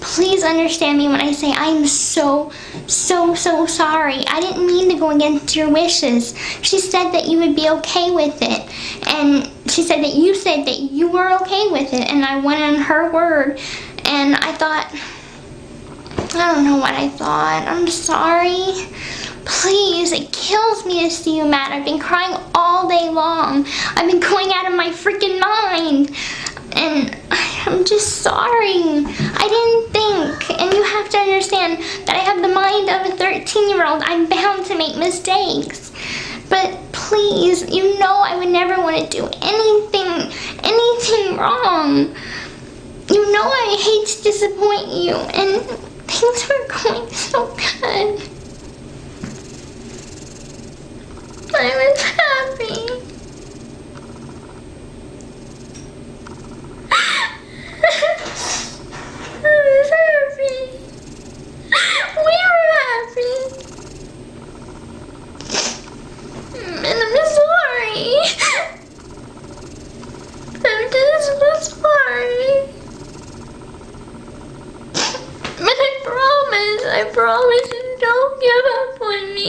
understand me when I say I am so sorry. I didn't mean to go against your wishes. She said that you would be okay with it. And she said that you said that you were okay with it. And I went on her word. And I thought, I don't know what I thought. I'm sorry. Please, it kills me to see you mad. I've been crying all day long. I've been going out of my freaking mind. And I'm just sorry. I didn't think. And you have to understand that I have the mind of a 13-year-old. I'm bound to make mistakes. But please, you know I would never want to do anything wrong. You know I hate to disappoint you. And things were going so good. I was happy. I was happy. We were happy. And I'm sorry. I'm just sorry. But I promise you don't give up on me.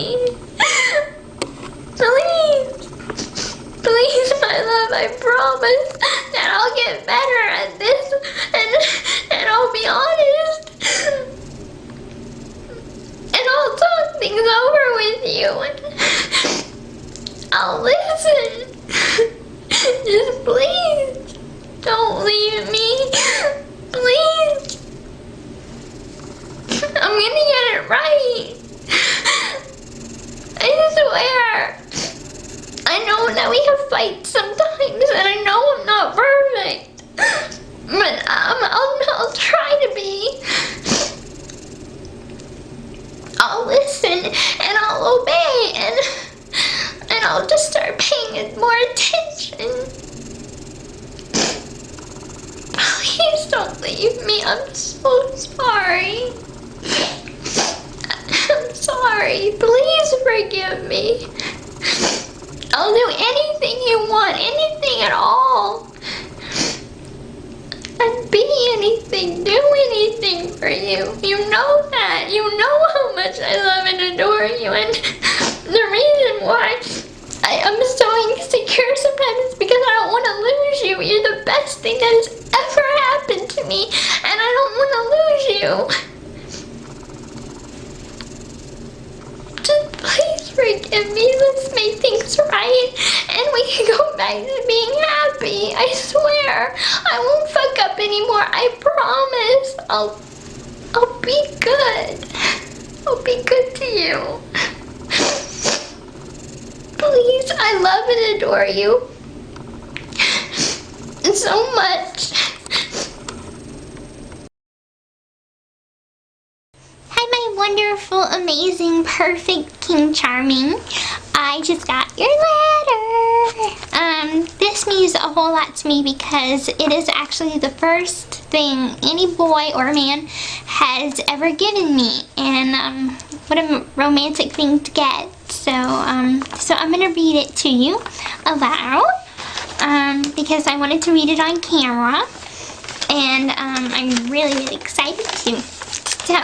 Please, my love, I promise that I'll get better at this, and I'll be honest, and I'll talk things over with you, and I'll listen. Just please, don't leave me, please. I'm gonna get it right. I swear. I know that we have fights sometimes, and I know I'm not perfect, but I'll try to be. I'll listen, and I'll obey, and I'll just start paying more attention. Please don't leave me. I'm so sorry. I'm sorry. Please forgive me. I'll do anything you want, anything at all. I'd be anything, do anything for you. You know that. You know how much I love and adore you. And the reason why I am so insecure sometimes is because I don't want to lose you. You're the best thing that has ever happened to me. And I don't want to lose you. Just please forgive me. Let's make things right, and we can go back to being happy. I swear, I won't fuck up anymore. I promise. I'll be good. I'll be good to you. Please, I love and adore you so much. Hi, my wonderful, amazing, perfect King Charming. I just got your letter. This means a whole lot to me because it is actually the first thing any boy or man has ever given me, and what a romantic thing to get. So I'm gonna read it to you aloud because I wanted to read it on camera, and I'm really excited to. So.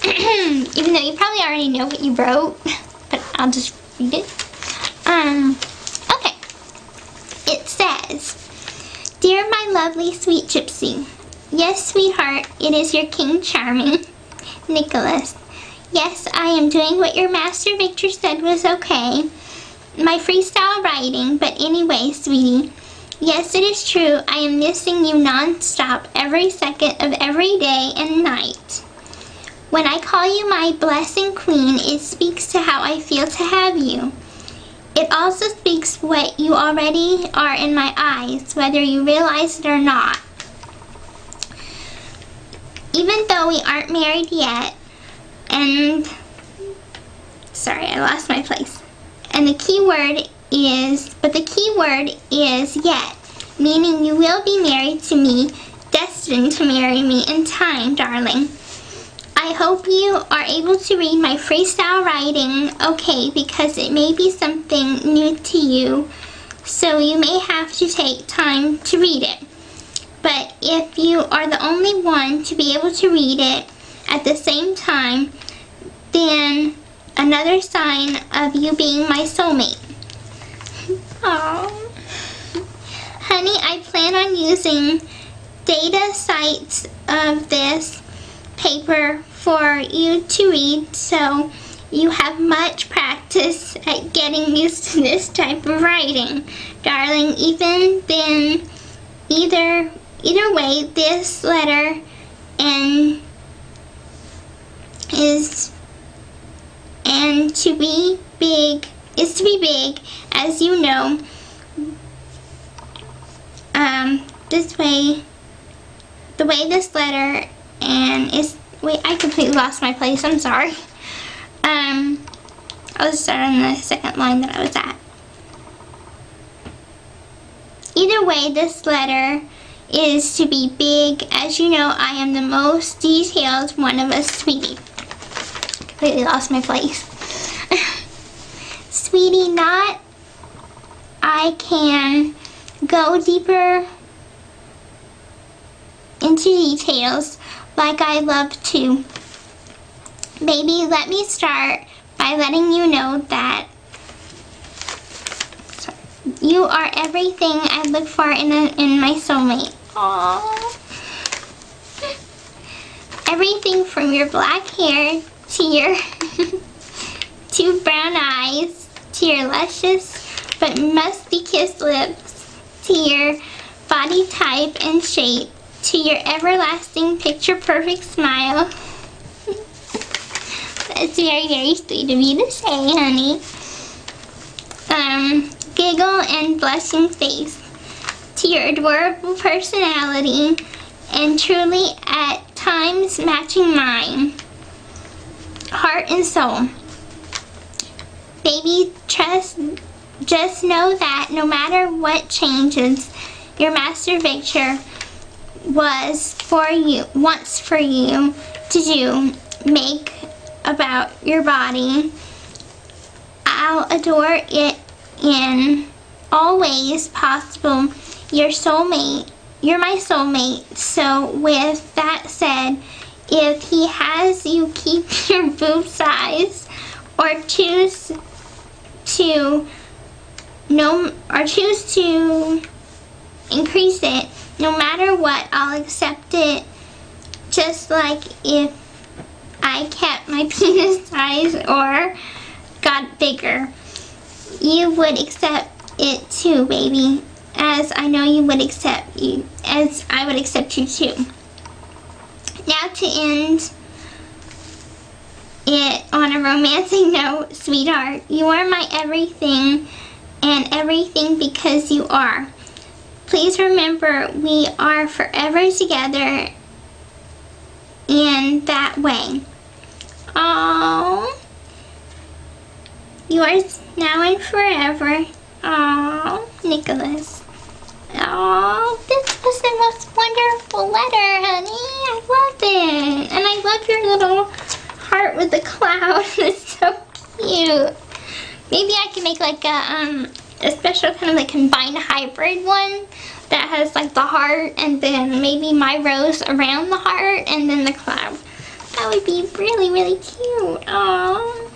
Even though you probably already know what you wrote, but I'll just read it. Okay. It says, Dear my lovely sweet Gypsy, yes, sweetheart, it is your King Charming, Nicholas. Yes, I am doing what your master Victor said was okay. My freestyle writing, but anyway, sweetie. Yes, it is true. I am missing you non-stop every second of every day and night. When I call you my blessing queen, it speaks to how I feel to have you. It also speaks what you already are in my eyes, whether you realize it or not. Even though we aren't married yet, and... Sorry, I lost my place. And the key word is yet, meaning you will be married to me, destined to marry me in time, darling. I hope you are able to read my freestyle writing okay, because it may be something new to you, so you may have to take time to read it. But if you are the only one to be able to read it at the same time, then another sign of you being my soulmate. Oh, honey, I plan on using data sites of this paper for you to read, so you have much practice at getting used to this type of writing, darling. Even then, either way, this letter is to be big, as you know. The way this letter wait, I completely lost my place, I'm sorry. I'll start on the second line that I was at. Either way, this letter is to be big. As you know, I am the most detailed one of us, sweetie. Completely lost my place. Sweetie, not I can go deeper into details like I love to. Baby, let me start by letting you know that you are everything I look for in my soulmate. Aww. Everything from your black hair to your two brown eyes, to your luscious but musty kissed lips, to your body type and shape, to your everlasting picture perfect smile. That's very, very sweet of you to say, honey. Giggle and blushing face, to your adorable personality and truly at times matching mine, heart and soul. Baby, just know that no matter what changes your master picture wants for you to do, make about your body, I'll adore it in all ways possible. You're my soulmate. So with that said, if he has you keep your boob size or choose to increase it, no matter what, I'll accept it, just like if I kept my penis size or got bigger. You would accept it too, baby, as I know you would accept you, as I would accept you too. Now to end it on a romantic note, sweetheart, you are my everything and everything because you are. Please remember we are forever together in that way. Aww. Yours now and forever. Aww, Nicholas. Aww, this was the most wonderful letter, honey. I love it. And I love your little heart with the cloud. It's so cute. Maybe I can make like a special kind of like combined hybrid one that has like the heart and then maybe my rose around the heart and then the cloud. That would be really, really cute. Aww.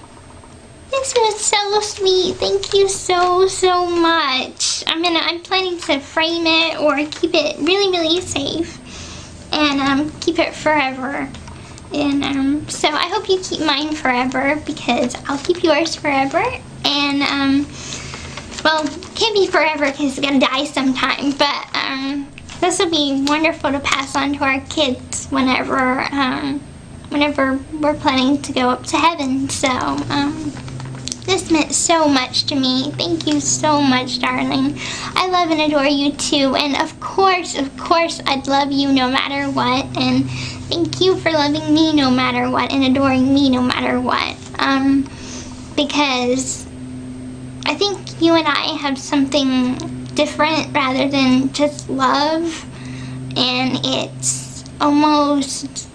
This was so sweet. Thank you so, so much. I'm planning to frame it or keep it really, really safe and keep it forever. And so I hope you keep mine forever because I'll keep yours forever. And well, can't be forever because it's gonna die sometime. But this will be wonderful to pass on to our kids whenever we're planning to go up to heaven. So this meant so much to me. Thank you so much, darling. I love and adore you too. And of course, I'd love you no matter what. And thank you for loving me no matter what and adoring me no matter what. Because I think you and I have something different rather than just love, and it's almost,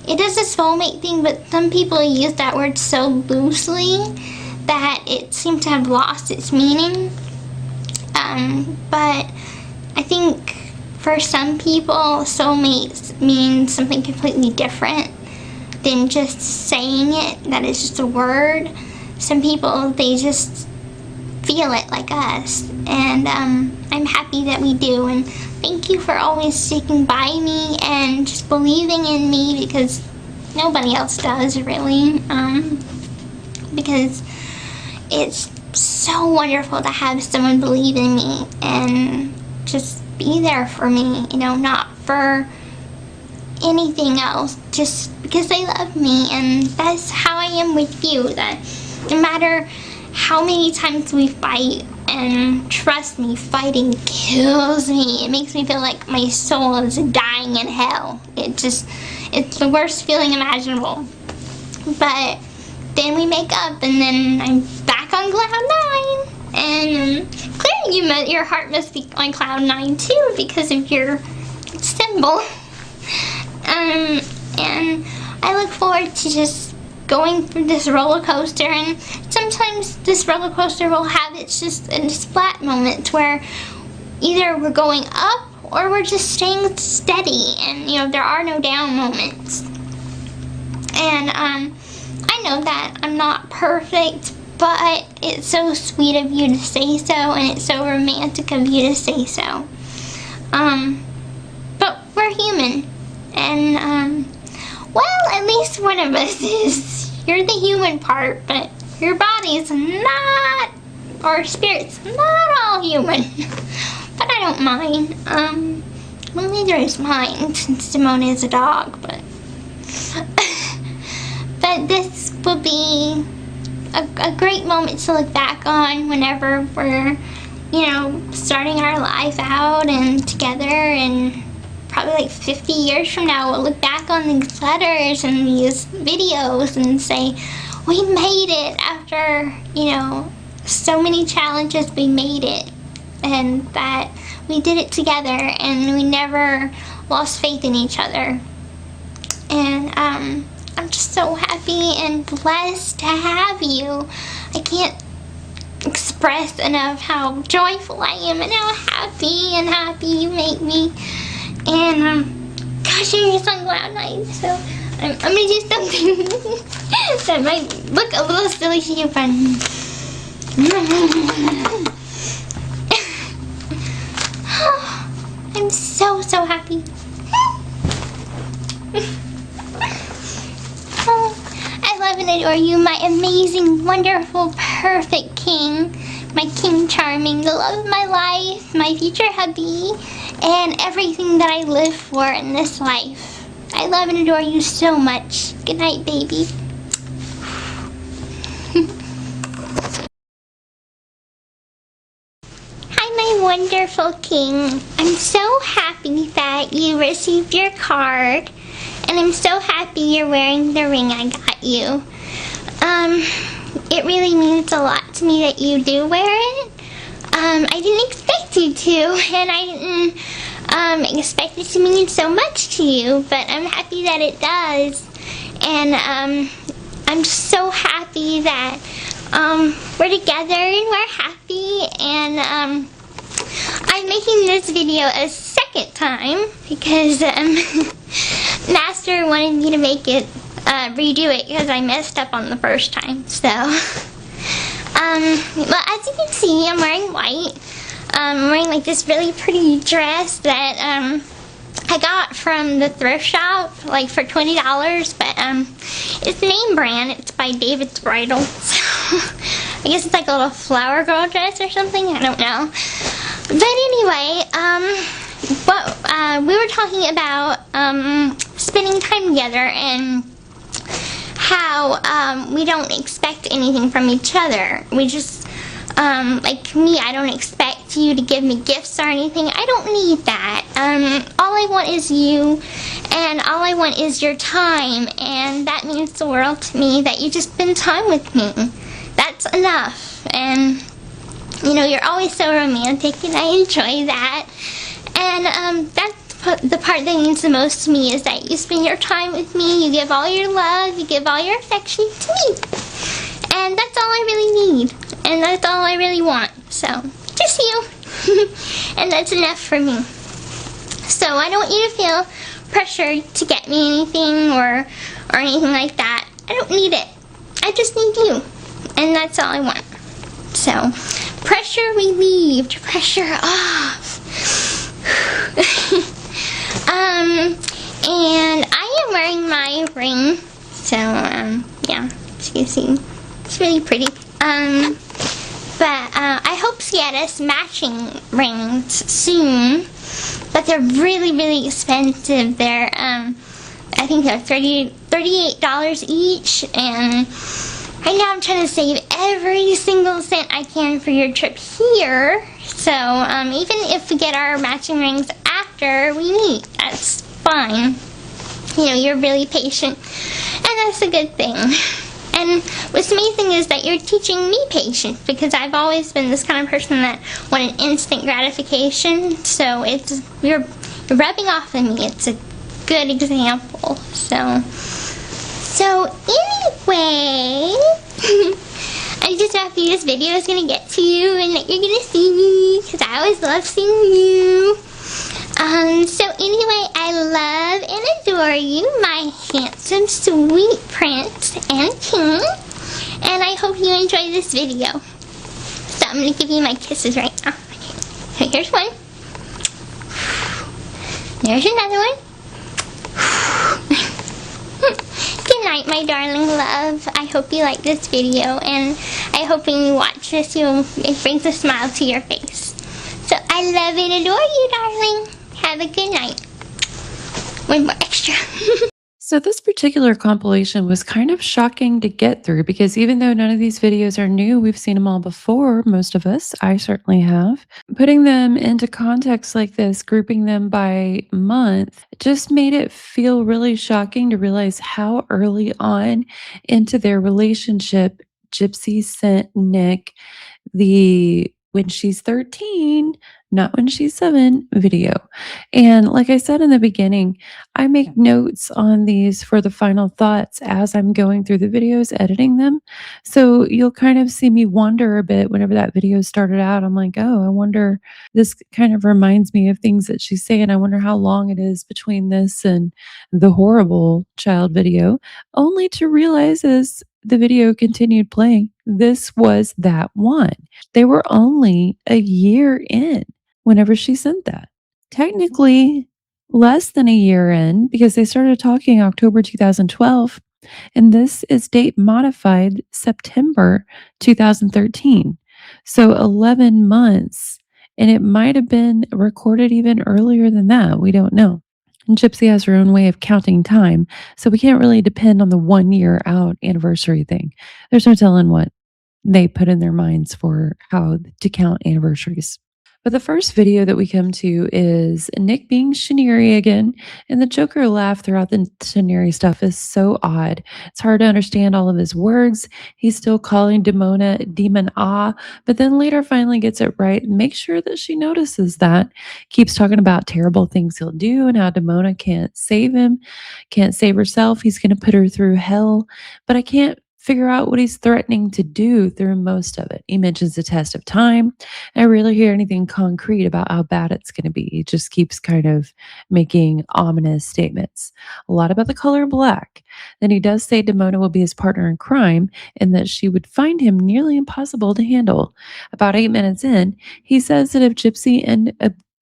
it is a soulmate thing, but some people use that word so loosely that it seems to have lost its meaning. But I think for some people, soulmates means something completely different than just saying it, that is just a word. Some people, they just feel it like us, and I'm happy that we do, and thank you for always sticking by me and just believing in me, because nobody else does, really, because it's so wonderful to have someone believe in me and just be there for me, you know, not for anything else, just because they love me. And that's how I am with you, that no matter how many times we fight, and trust me, fighting kills me. It makes me feel like my soul is dying in hell. It's the worst feeling imaginable. But then we make up, and then I'm back on cloud 9. And clearly your heart must be on cloud 9 too, because of your symbol. And I look forward to just going through this roller coaster, and sometimes this roller coaster will have its flat moments where either we're going up or we're just staying steady, and you know, there are no down moments. And I know that I'm not perfect, but it's so sweet of you to say so, and it's so romantic of you to say so. But we're human, and well, at least one of us is. You're the human part, but your body's not, or spirit's not all human. But I don't mind. Well, neither is mine, since Simone is a dog, but but this will be a great moment to look back on whenever we're, you know, starting our life out and together, and probably like 50 years from now, we'll look back on these letters and these videos and say, we made it after, you know, so many challenges. We made it, and that we did it together, and we never lost faith in each other. And I'm just so happy and blessed to have you. I can't express enough how joyful I am and how happy you make me. And gosh, you're just on cloud 9, so I'm gonna do something that might look a little silly to you, but I'm so happy. I love and adore you, my amazing, wonderful, perfect king, my King Charming, the love of my life, my future hubby, and everything that I live for in this life. I love and adore you so much. Good night, baby. Hi, my wonderful king. I'm so happy that you received your card, and I'm so happy you're wearing the ring I got you. It really means a lot to me that you do wear it. I didn't expect you to, and I didn't expect it to mean so much to you, but I'm happy that it does. And I'm so happy that we're together and we're happy, and I'm making this video a second time because Master wanted me to make it redo it because I messed up on the first time. So well, as you can see, I'm wearing white. I'm wearing like this really pretty dress that I got from the thrift shop, like for $20, but it's name brand. It's by David's Bridal. So I guess it's like a little flower girl dress or something. I don't know. But anyway, we were talking about spending time together and how we don't expect anything from each other. We just, like me, I don't expect you to give me gifts or anything. I don't need that. All I want is you, and all I want is your time, and that means the world to me, that you just spend time with me. That's enough. And You're always so romantic, and I enjoy that. And that's the part that means the most to me, is that you spend your time with me, you give all your love, you give all your affection to me. And that's all I really need. And that's all I really want. So, just you. And that's enough for me. So I don't want you to feel pressured to get me anything or anything like that. I don't need it. I just need you. And that's all I want. So, pressure relieved. Pressure off. And I am wearing my ring. So, yeah. As you can see, it's really pretty. But I hope to get us matching rings soon. But they're really, really expensive. They're, I think they're $38 each. And right now I'm trying to save every single cent I can for your trip here. So, even if we get our matching rings after we meet, that's fine. You're really patient. And that's a good thing. And what's amazing is that you're teaching me patience, because I've always been this kind of person that wanted instant gratification. So you're rubbing off on me. It's a good example. So anyway, I'm just happy this video is gonna get to you and that you're gonna see me, because I always love seeing you. So anyway, I love and adore you, my handsome, sweet prince and king. And I hope you enjoy this video. So I'm going to give you my kisses right now. Okay, so here's one. There's another one. Good night, my darling love. I hope you like this video, and I hope when you watch this, it brings a smile to your face. So I love and adore you, darling. Have a good night. One more extra. So this particular compilation was kind of shocking to get through, because even though none of these videos are new, we've seen them all before, most of us. I certainly have. Putting them into context like this, grouping them by month, just made it feel really shocking to realize how early on into their relationship Gypsy sent Nick the "when she's 13, not when she's 7" video. And like I said in the beginning, I make notes on these for the final thoughts as I'm going through the videos, editing them. So you'll kind of see me wonder a bit whenever that video started out. I'm like, oh, I wonder, this kind of reminds me of things that she's saying. I wonder how long it is between this and the horrible child video, only to realize as the video continued playing, this was that one. They were only a year in whenever she sent that. Technically, less than a year in, because they started talking October 2012, and this is date modified September 2013. So 11 months, and it might have been recorded even earlier than that. We don't know. And Gypsy has her own way of counting time, so we can't really depend on the 1 year out anniversary thing. There's no telling what they put in their minds for how to count anniversaries. But the first video that we come to is Nick being Shaniri again, and the Joker laugh throughout the Shaniri stuff is so odd. It's hard to understand all of his words. He's still calling Demona Demon Ah, but then later finally gets it right and makes sure that she notices that. Keeps talking about terrible things he'll do and how Demona can't save him, can't save herself. He's going to put her through hell, but I can't figure out what he's threatening to do through most of it. He mentions the test of time. I rarely hear anything concrete about how bad it's going to be. He just keeps kind of making ominous statements. A lot about the color black. Then he does say Demona will be his partner in crime and that she would find him nearly impossible to handle. About 8 minutes in, he says that if Gypsy and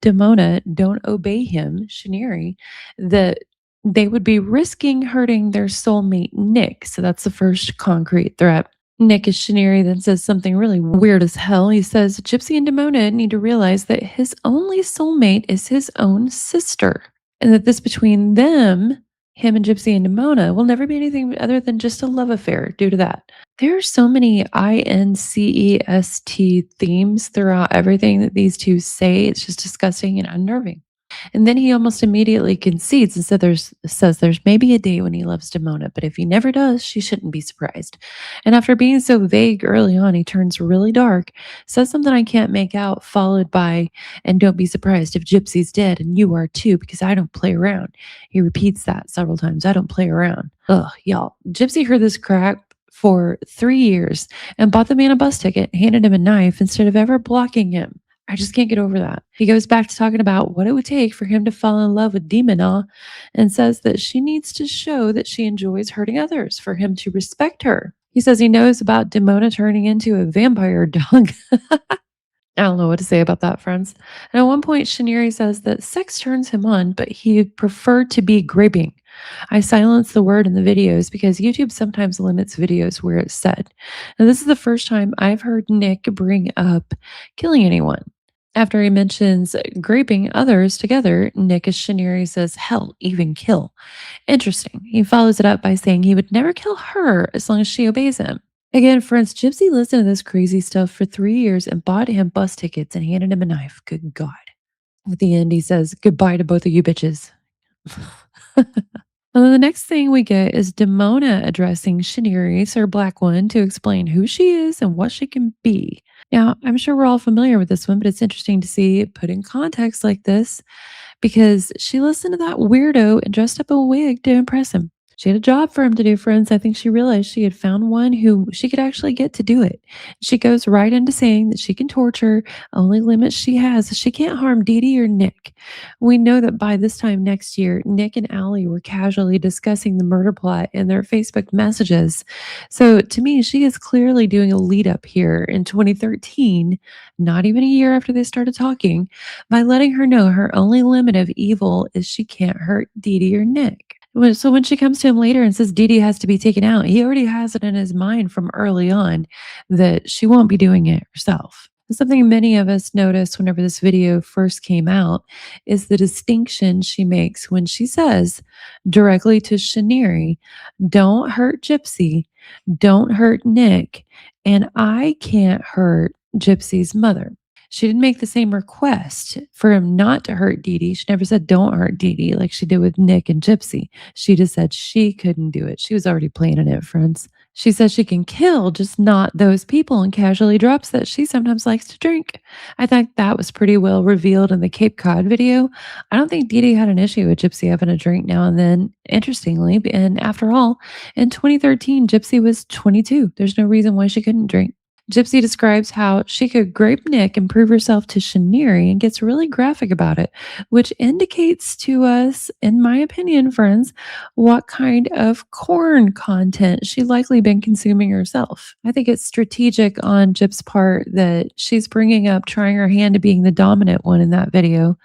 Demona don't obey him, Shaniri, that they would be risking hurting their soulmate, Nick. So that's the first concrete threat. Nick is Shaniri then says something really weird as hell. He says Gypsy and Demona need to realize that his only soulmate is his own sister, and that this between them, him and Gypsy and Demona, will never be anything other than just a love affair due to that. There are so many INCEST themes throughout everything that these two say. It's just disgusting and unnerving. And then he almost immediately concedes and says there's maybe a day when he loves Demona, but if he never does, she shouldn't be surprised. And after being so vague early on, he turns really dark, says something I can't make out, followed by, and don't be surprised if Gypsy's dead and you are too, because I don't play around. He repeats that several times. I don't play around. Ugh, y'all. Gypsy heard this crap for 3 years and bought the man a bus ticket, handed him a knife instead of ever blocking him. I just can't get over that. He goes back to talking about what it would take for him to fall in love with Demona and says that she needs to show that she enjoys hurting others for him to respect her. He says he knows about Demona turning into a vampire dog. I don't know what to say about that, friends. And at one point, Shaniri says that sex turns him on, but he preferred to be graping. I silence the word in the videos because YouTube sometimes limits videos where it's said. And this is the first time I've heard Nick bring up killing anyone. After he mentions graping others together, Nick as Shaniri says, hell, even kill. Interesting. He follows it up by saying he would never kill her as long as she obeys him. Again, friends, Gypsy listened to this crazy stuff for 3 years and bought him bus tickets and handed him a knife. Good God. At the end, he says, goodbye to both of you bitches. And then the next thing we get is Demona addressing Shaniri, Sir Black One, to explain who she is and what she can be. Now, I'm sure we're all familiar with this one, but it's interesting to see it put in context like this because she listened to that weirdo and dressed up a wig to impress him. She had a job for him to do, friends. I think she realized she had found one who she could actually get to do it. She goes right into saying that she can torture. Only limit she has is she can't harm Dee Dee or Nick. We know that by this time next year, Nick and Allie were casually discussing the murder plot in their Facebook messages. So to me, she is clearly doing a lead up here in 2013, not even a year after they started talking, by letting her know her only limit of evil is she can't hurt Dee Dee or Nick. So when she comes to him later and says Dee Dee has to be taken out, he already has it in his mind from early on that she won't be doing it herself. Something many of us noticed whenever this video first came out is the distinction she makes when she says directly to Shaniri, don't hurt Gypsy, don't hurt Nick, and I can't hurt Gypsy's mother. She didn't make the same request for him not to hurt Dee Dee. She never said, don't hurt Dee Dee like she did with Nick and Gypsy. She just said she couldn't do it. She was already planning it, friends. She says she can kill, just not those people, and casually drops that she sometimes likes to drink. I think that was pretty well revealed in the Cape Cod video. I don't think Dee Dee had an issue with Gypsy having a drink now and then, interestingly. And after all, in 2013, Gypsy was 22. There's no reason why she couldn't drink. Gypsy describes how she could grape Nick and prove herself to Shaniri and gets really graphic about it, which indicates to us, in my opinion, friends, what kind of corn content she likely been consuming herself. I think it's strategic on Gyp's part that she's bringing up trying her hand to being the dominant one in that video.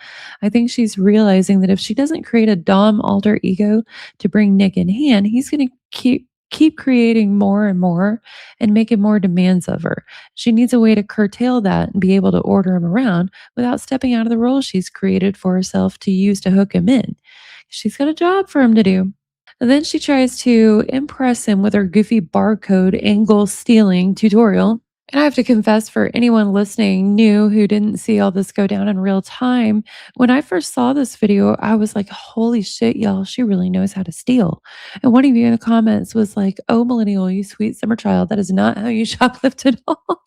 I think she's realizing that if she doesn't create a dom alter ego to bring Nick in hand, he's going to keep creating more and more and making more demands of her. She needs a way to curtail that and be able to order him around without stepping out of the role she's created for herself to use to hook him in. She's got a job for him to do. And then she tries to impress him with her goofy barcode angle stealing tutorial. And I have to confess, for anyone listening new who didn't see all this go down in real time, when I first saw this video, I was like, holy shit, y'all, she really knows how to steal. And one of you in the comments was like, oh, millennial, you sweet summer child, that is not how you shoplift at all.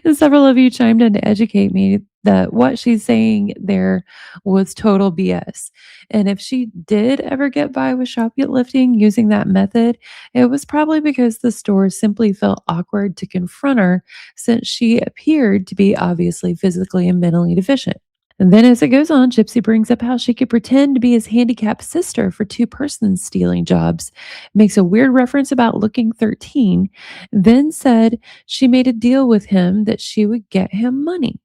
And several of you chimed in to educate me that what she's saying there was total BS. And if she did ever get by with shoplifting using that method, it was probably because the store simply felt awkward to confront her since she appeared to be obviously physically and mentally deficient. And then as it goes on, Gypsy brings up how she could pretend to be his handicapped sister for two-person stealing jobs, makes a weird reference about looking 13, then said she made a deal with him that she would get him money.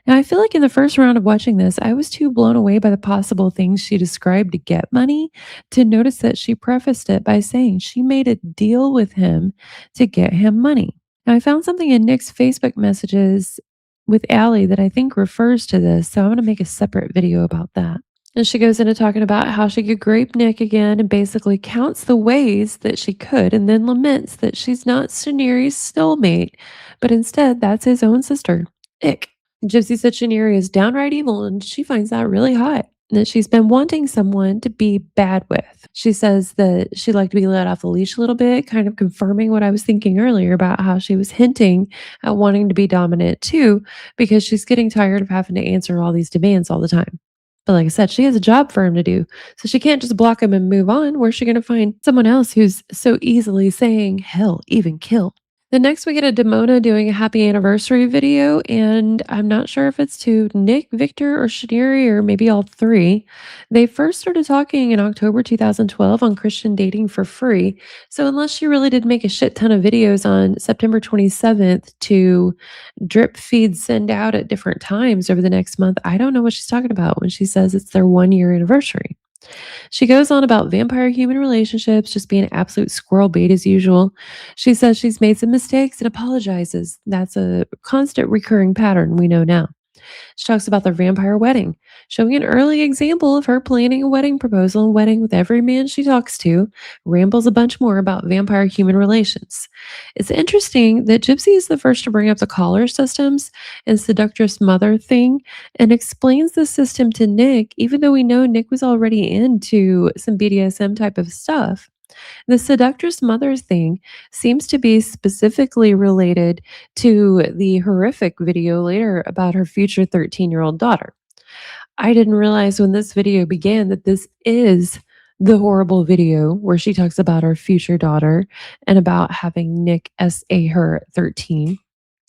Now, I feel like in the first round of watching this, I was too blown away by the possible things she described to get money to notice that she prefaced it by saying she made a deal with him to get him money. Now, I found something in Nick's Facebook messages with Allie that I think refers to this, so I'm going to make a separate video about that. And she goes into talking about how she could grape Nick again and basically counts the ways that she could and then laments that she's not Shaniri's soulmate, but instead that's his own sister. Ick. Gypsy said Shaniri is downright evil and she finds that really hot. that she's been wanting someone to be bad with. She says that she'd like to be let off the leash a little bit, kind of confirming what I was thinking earlier about how she was hinting at wanting to be dominant too, because she's getting tired of having to answer all these demands all the time. But like I said, she has a job for him to do. So she can't just block him and move on. Where's she going to find someone else who's so easily saying, hell, even kill? The next we get a Demona doing a happy anniversary video, and I'm not sure if it's to Nick, Victor, or Shaniri, or maybe all three. They first started talking in October 2012 on Christian Dating for Free. So unless she really did make a shit ton of videos on September 27th to drip feed send out at different times over the next month, I don't know what she's talking about when she says it's their 1 year anniversary. She goes on about vampire human relationships, just being an absolute squirrel bait as usual. She says she's made some mistakes and apologizes. That's a constant recurring pattern we know now. She talks about their vampire wedding, showing an early example of her planning a wedding proposal and wedding with every man she talks to, rambles a bunch more about vampire human relations. It's interesting that Gypsy is the first to bring up the collar systems and seductress mother thing and explains the system to Nick, even though we know Nick was already into some BDSM type of stuff. The seductress mother thing seems to be specifically related to the horrific video later about her future 13-year-old daughter. I didn't realize when this video began that this is the horrible video where she talks about her future daughter and about having Nick SA her at 13.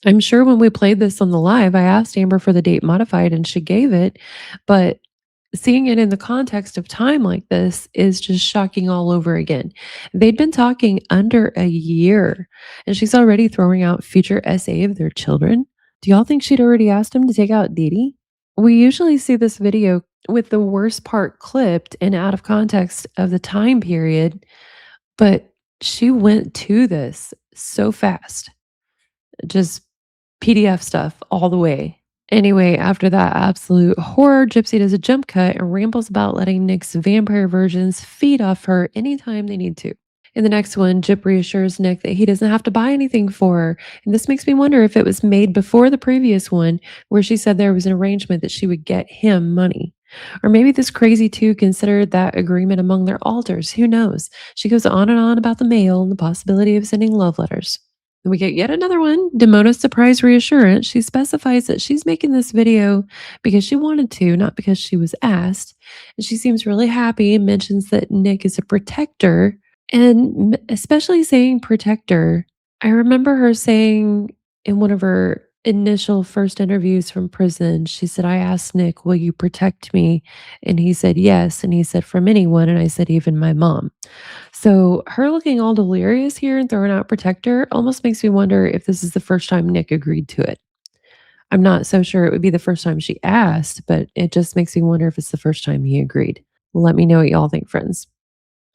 I'm sure when we played this on the live, I asked Amber for the date modified and she gave it, but seeing it in the context of time like this is just shocking all over again. They'd been talking under a year, and she's already throwing out future SA of their children. Do y'all think she'd already asked him to take out Dee? We usually see this video with the worst part clipped and out of context of the time period, but she went to this so fast. Just PDF stuff all the way. Anyway, after that absolute horror, Gypsy does a jump cut and rambles about letting Nick's vampire versions feed off her anytime they need to. In the next one, Jip reassures Nick that he doesn't have to buy anything for her. And this makes me wonder if it was made before the previous one, where she said there was an arrangement that she would get him money. Or maybe this crazy two considered that agreement among their altars. Who knows? She goes on and on about the mail and the possibility of sending love letters. Then we get yet another one, Demona's surprise reassurance. She specifies that she's making this video because she wanted to, not because she was asked. And she seems really happy and mentions that Nick is a protector. And especially saying protector, I remember her saying in one of her initial first interviews from prison, she said, I asked Nick, will you protect me? And he said, yes. And he said, from anyone. And I said, even my mom. So her looking all delirious here and throwing out protector almost makes me wonder if this is the first time Nick agreed to it. I'm not so sure it would be the first time she asked, but it just makes me wonder if it's the first time he agreed. Let me know what y'all think, friends.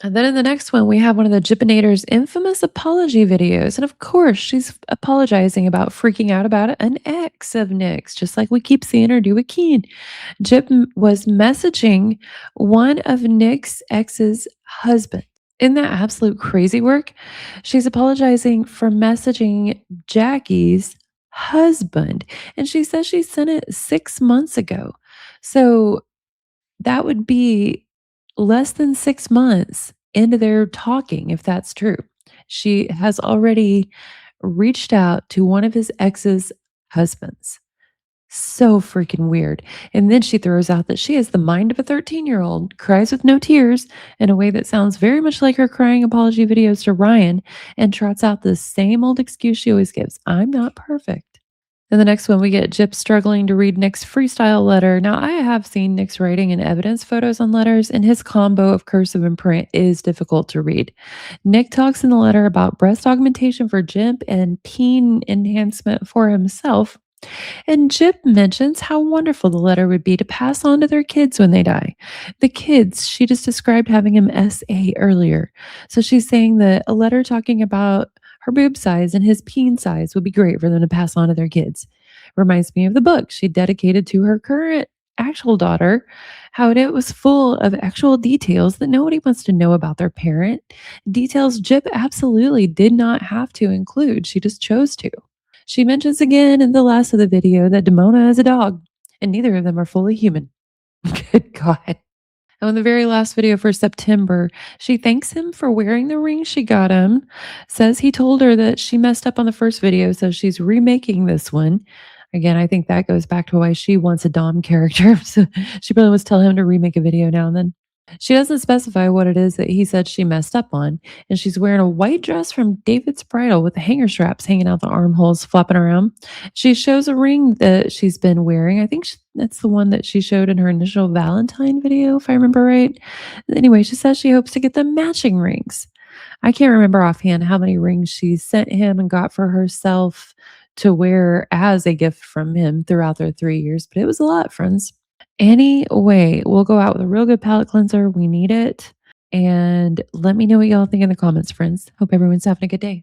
And then in the next one, we have one of the Jipinator's infamous apology videos. And of course, she's apologizing about freaking out about an ex of Nick's, just like we keep seeing her do with Keen. Jip was messaging one of Nick's ex's husband. Isn't that absolute crazy work? She's apologizing for messaging Jackie's husband. And she says she sent it 6 months ago. So that would be less than 6 months into their talking, if that's true. She has already reached out to one of his ex's husbands. So freaking weird. And then she throws out that she has the mind of a 13-year-old, cries with no tears in a way that sounds very much like her crying apology videos to Ryan, and trots out the same old excuse she always gives, I'm not perfect. In the next one, we get Jip struggling to read Nick's freestyle letter. Now, I have seen Nick's writing and evidence photos on letters, and his combo of cursive and print is difficult to read. Nick talks in the letter about breast augmentation for Jip and peen enhancement for himself. And Jip mentions how wonderful the letter would be to pass on to their kids when they die. The kids, she just described having him SA earlier. So she's saying that a letter talking about her boob size and his peen size would be great for them to pass on to their kids. Reminds me of the book she dedicated to her current actual daughter, how it was full of actual details that nobody wants to know about their parent. Details Jip absolutely did not have to include. She just chose to. She mentions again in the last of the video that Demona is a dog, and neither of them are fully human. Good God. And on the very last video for September, she thanks him for wearing the ring she got him, says he told her that she messed up on the first video, so she's remaking this one. Again, I think that goes back to why she wants a Dom character. So she probably was telling him to remake a video now and then. She doesn't specify what it is that he said she messed up on, and she's wearing a white dress from David's Bridal with the hanger straps hanging out the armholes, flopping around. She shows a ring that she's been wearing. I think that's the one that she showed in her initial Valentine video, if I remember right. Anyway, she says she hopes to get them matching rings. I can't remember offhand how many rings she sent him and got for herself to wear as a gift from him throughout their 3 years, but it was a lot, friends. Anyway, we'll go out with a real good palate cleanser. We need it. And let me know what y'all think in the comments, friends. Hope everyone's having a good day.